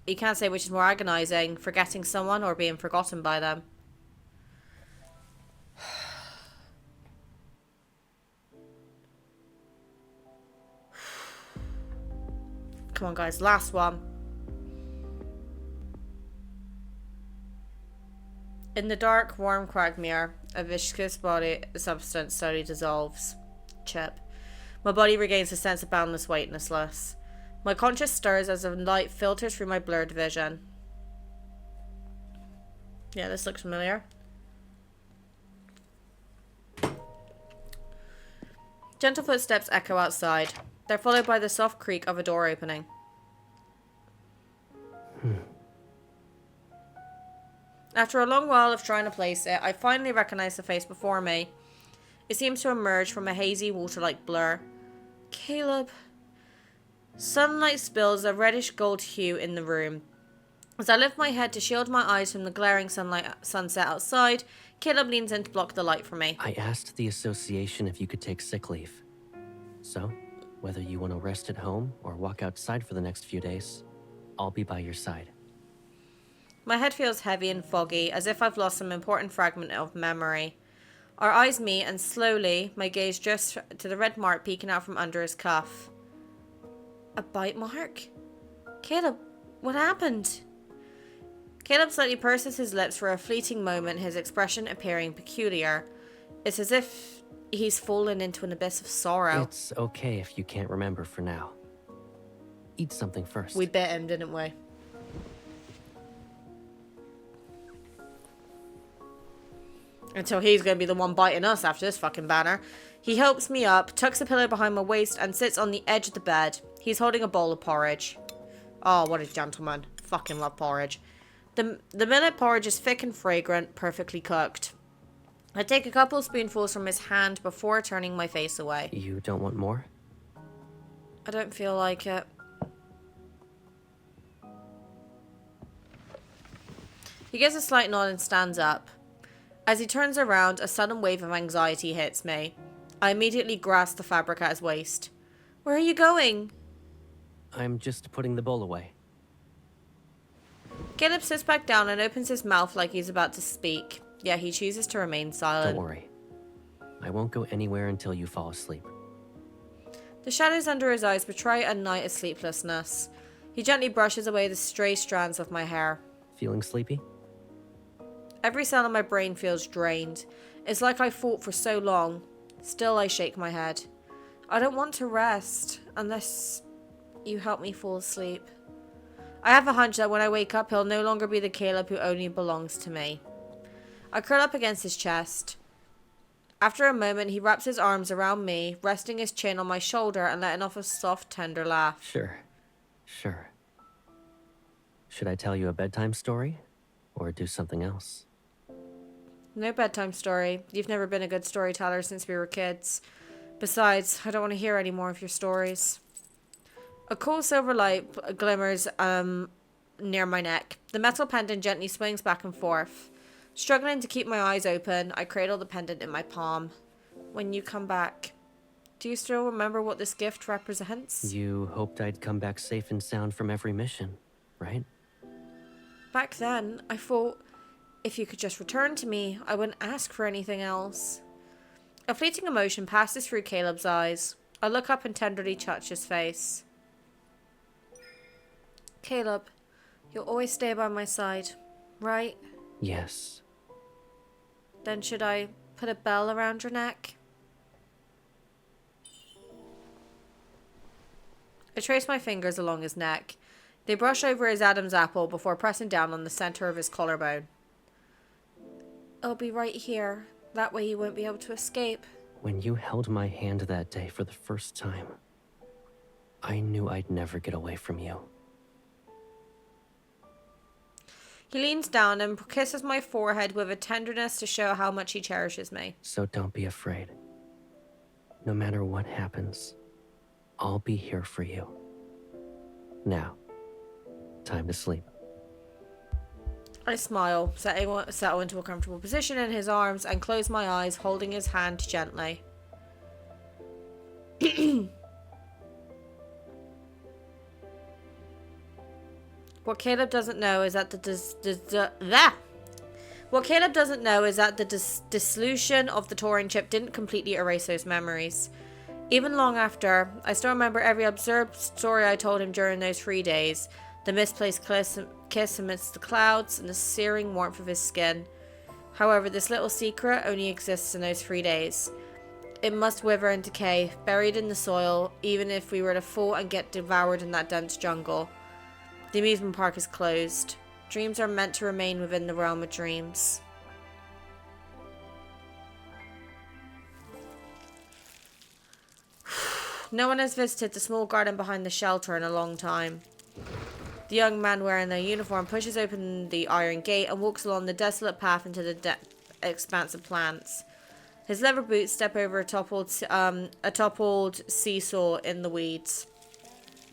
which is more agonizing, forgetting someone or being forgotten by them. Come on, guys. Last one. In the dark, warm quagmire, a viscous body substance slowly dissolves. Chip. My body regains a sense of boundless weightlessness. My conscience stirs as the light filters through my blurred vision. Yeah, this looks familiar. Gentle footsteps echo outside. They're followed by the soft creak of a door opening. After a long while of trying to place it, I finally recognize the face before me. It seems to emerge from a hazy water-like blur. Caleb. Sunlight spills a reddish gold hue in the room. As I lift my head to shield my eyes from the glaring sunset outside, Caleb leans in to block the light from me. I asked the association if you could take sick leave. So, whether you want to rest at home or walk outside for the next few days, I'll be by your side. My head feels heavy and foggy, as if I've lost some important fragment of memory. Our eyes meet, and slowly, my gaze drifts to the red mark peeking out from under his cuff. A bite mark? Caleb, what happened? Caleb slightly purses his lips for a fleeting moment, his expression appearing peculiar. It's as if he's fallen into an abyss of sorrow. It's okay if you can't remember for now. Eat something first. We bit him, didn't we? Until he's going to be the one biting us after this fucking banner. He helps me up, tucks a pillow behind my waist, and sits on the edge of the bed. He's holding a bowl of porridge. Oh, what a gentleman. Fucking love porridge. The millet porridge is thick and fragrant, perfectly cooked. I take a couple spoonfuls from his hand before turning my face away. You don't want more? I don't feel like it. He gives a slight nod and stands up. As he turns around, a sudden wave of anxiety hits me. I immediately grasp the fabric at his waist. Where are you going? I'm just putting the bowl away. Caleb sits back down and opens his mouth like he's about to speak. Yet he chooses to remain silent. Don't worry. I won't go anywhere until you fall asleep. The shadows under his eyes betray a night of sleeplessness. He gently brushes away the stray strands of my hair. Feeling sleepy? Every cell in my brain feels drained. It's like I fought for so long. Still, I shake my head. I don't want to rest unless you help me fall asleep. I have a hunch that when I wake up, he'll no longer be the Caleb who only belongs to me. I curl up against his chest. After a moment, he wraps his arms around me, resting his chin on my shoulder and letting off a soft, tender laugh. Sure. Should I tell you a bedtime story? Or do something else? No bedtime story. You've never been a good storyteller since we were kids. Besides, I don't want to hear any more of your stories. A cool silver light glimmers near my neck. The metal pendant gently swings back and forth. Struggling to keep my eyes open, I cradle the pendant in my palm. When you come back, do you still remember what this gift represents? You hoped I'd come back safe and sound from every mission, right? Back then, I thought if you could just return to me, I wouldn't ask for anything else. A fleeting emotion passes through Caleb's eyes. I look up and tenderly touch his face. Caleb, you'll always stay by my side, right? Yes. Then should I put a bell around your neck? I trace my fingers along his neck. They brush over his Adam's apple before pressing down on the center of his collarbone. I'll be right here. That way you won't be able to escape. When you held my hand that day for the first time, I knew I'd never get away from you. He leans down and kisses my forehead with a tenderness to show how much he cherishes me. So don't be afraid. No matter what happens, I'll be here for you. Now, time to sleep. I smile, settle into a comfortable position in his arms, and close my eyes, holding his hand gently. What Caleb doesn't know is that the dissolution of the Turing chip didn't completely erase those memories. Even long after, I still remember every absurd story I told him during those 3 days. The misplaced kiss amidst the clouds and the searing warmth of his skin. However, this little secret only exists in those 3 days. It must wither and decay, buried in the soil, even if we were to fall and get devoured in that dense jungle. The amusement park is closed. Dreams are meant to remain within the realm of dreams. No one has visited the small garden behind the shelter in a long time. The young man wearing their uniform pushes open the iron gate and walks along the desolate path into the expanse of plants. His leather boots step over a toppled seesaw in the weeds.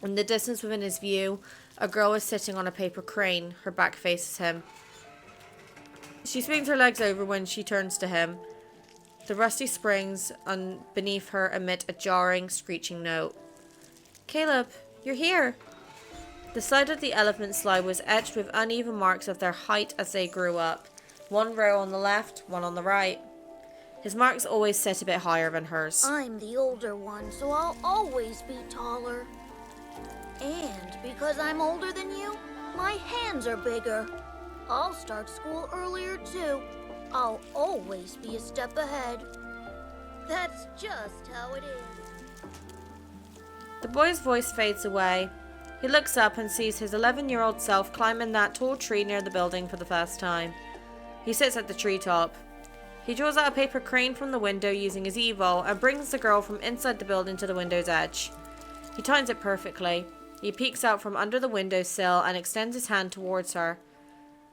In the distance within his view, a girl is sitting on a paper crane. Her back faces him. She swings her legs over when she turns to him. The rusty springs beneath her emit a jarring, screeching note. Caleb, you're here. The side of the elephant slide was etched with uneven marks of their height as they grew up. One row on the left, one on the right. His marks always sit a bit higher than hers. I'm the older one, so I'll always be taller. And because I'm older than you, my hands are bigger. I'll start school earlier too. I'll always be a step ahead. That's just how it is. The boy's voice fades away. He looks up and sees his 11-year-old self climbing that tall tree near the building for the first time. He sits at the treetop. He draws out a paper crane from the window using his Evo and brings the girl from inside the building to the window's edge. He times it perfectly. He peeks out from under the windowsill and extends his hand towards her.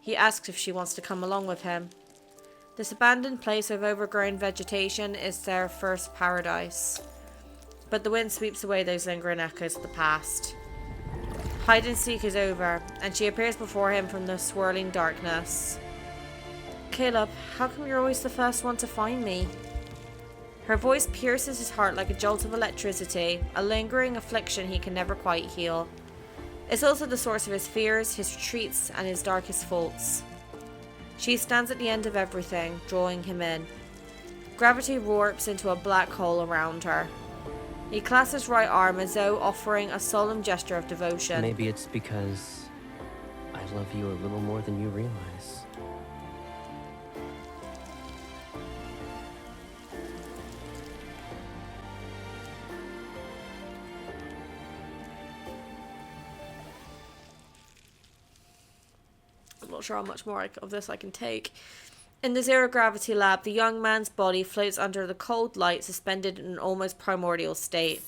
He asks if she wants to come along with him. This abandoned place of overgrown vegetation is their first paradise. But the wind sweeps away those lingering echoes of the past. Hide and seek is over, and she appears before him from the swirling darkness. Caleb, how come you're always the first one to find me? Her voice pierces his heart like a jolt of electricity, a lingering affliction he can never quite heal. It's also the source of his fears, his retreats, and his darkest faults. She stands at the end of everything, drawing him in. Gravity warps into a black hole around her. He clasps his right arm as though offering a solemn gesture of devotion. Maybe it's because I love you a little more than you realize. I'm not sure how much more of this I can take. In the zero-gravity lab, the young man's body floats under the cold light, suspended in an almost primordial state.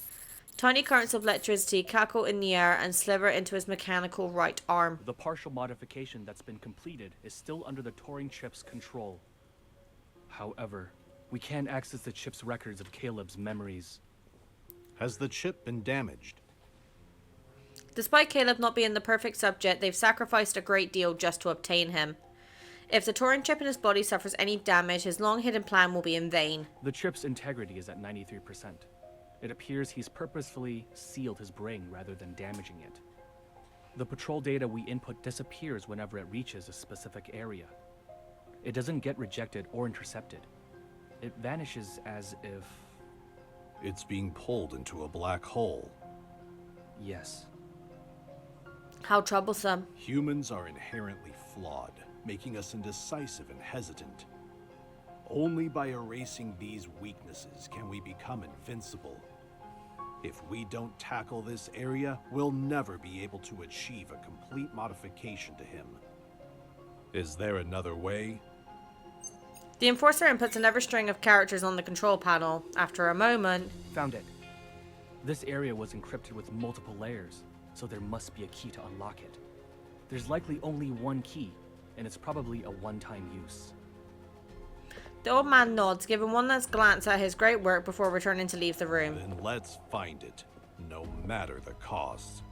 Tiny currents of electricity cackle in the air and sliver into his mechanical right arm. The partial modification that's been completed is still under the Turing chip's control. However, we can't access the chip's records of Caleb's memories. Has the chip been damaged? Despite Caleb not being the perfect subject, they've sacrificed a great deal just to obtain him. If the Turing chip in his body suffers any damage, his long-hidden plan will be in vain. The chip's integrity is at 93%. It appears he's purposefully sealed his brain rather than damaging it. The patrol data we input disappears whenever it reaches a specific area. It doesn't get rejected or intercepted. It vanishes as if... It's being pulled into a black hole. Yes. How troublesome. Humans are inherently flawed, making us indecisive and hesitant. Only by erasing these weaknesses can we become invincible. If we don't tackle this area, we'll never be able to achieve a complete modification to him. Is there another way? The Enforcer inputs another string of characters on the control panel. After a moment... Found it. This area was encrypted with multiple layers, so there must be a key to unlock it. There's likely only one key, and it's probably a one-time use. The old man nods, giving one last glance at his great work before returning to leave the room. Then let's find it, no matter the cost.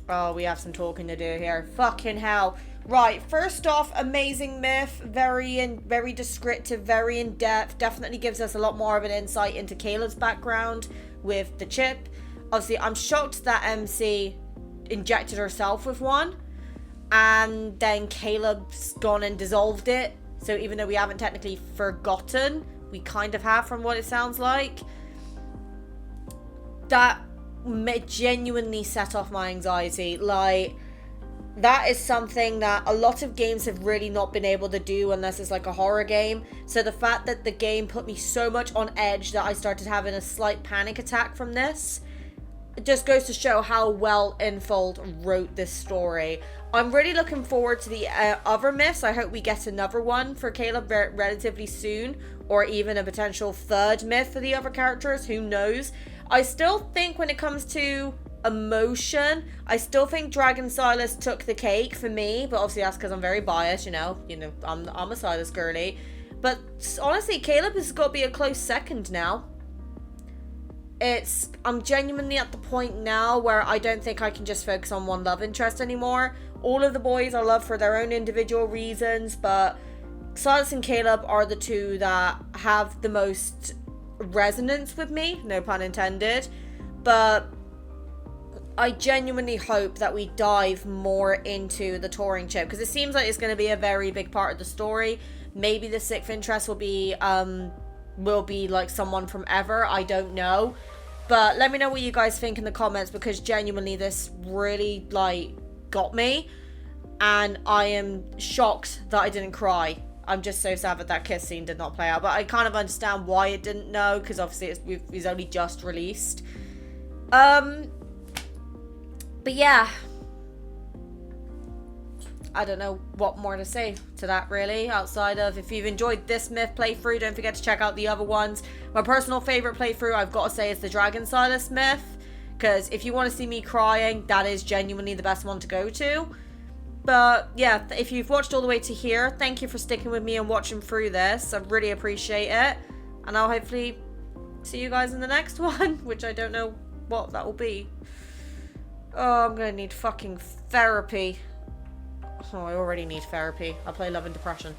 Oh, we have some talking to do here. Fucking hell. Right, first off, amazing myth. Very descriptive, very in-depth. Definitely gives us a lot more of an insight into Caleb's background with the chip. Obviously, I'm shocked that MC injected herself with one. And then Caleb's gone and dissolved it. So even though we haven't technically forgotten, we kind of have from what it sounds like. That genuinely set off my anxiety. Like, that is something that a lot of games have really not been able to do unless it's like a horror game. So the fact that the game put me so much on edge that I started having a slight panic attack from this, it just goes to show how well Infold wrote this story. I'm really looking forward to the other myths. I hope we get another one for Caleb relatively soon, or even a potential third myth for the other characters. Who knows? I still think when it comes to emotion, I still think Dragon Sylus took the cake for me, but obviously that's because I'm very biased, you know, I'm a Sylus girly. But honestly, Caleb has got to be a close second now. I'm genuinely at the point now where I don't think I can just focus on one love interest anymore. All of the boys I love for their own individual reasons, but Sylus and Caleb are the two that have the most resonance with me, no pun intended. But I genuinely hope that we dive more into the touring chip, because it seems like it's going to be a very big part of the story. Maybe the sixth interest will be like someone from Ever, I don't know. But let me know what you guys think in the comments, because genuinely this really like got me, and I am shocked that I didn't cry. I'm just so sad that that kiss scene did not play out, but I kind of understand why it didn't know, because obviously it's only just released. But yeah, I don't know what more to say to that really, outside of if you've enjoyed this myth playthrough, don't forget to check out the other ones. My personal favorite playthrough, I've got to say, is the Dragon Sylus myth, because if you want to see me crying, that is genuinely the best one to go to. But yeah, if you've watched all the way to here, thank you for sticking with me and watching through this. I really appreciate it, and I'll hopefully see you guys in the next one, which I don't know what that will be. Oh, I'm gonna need fucking therapy. Oh, I already need therapy. I play Love and Depression.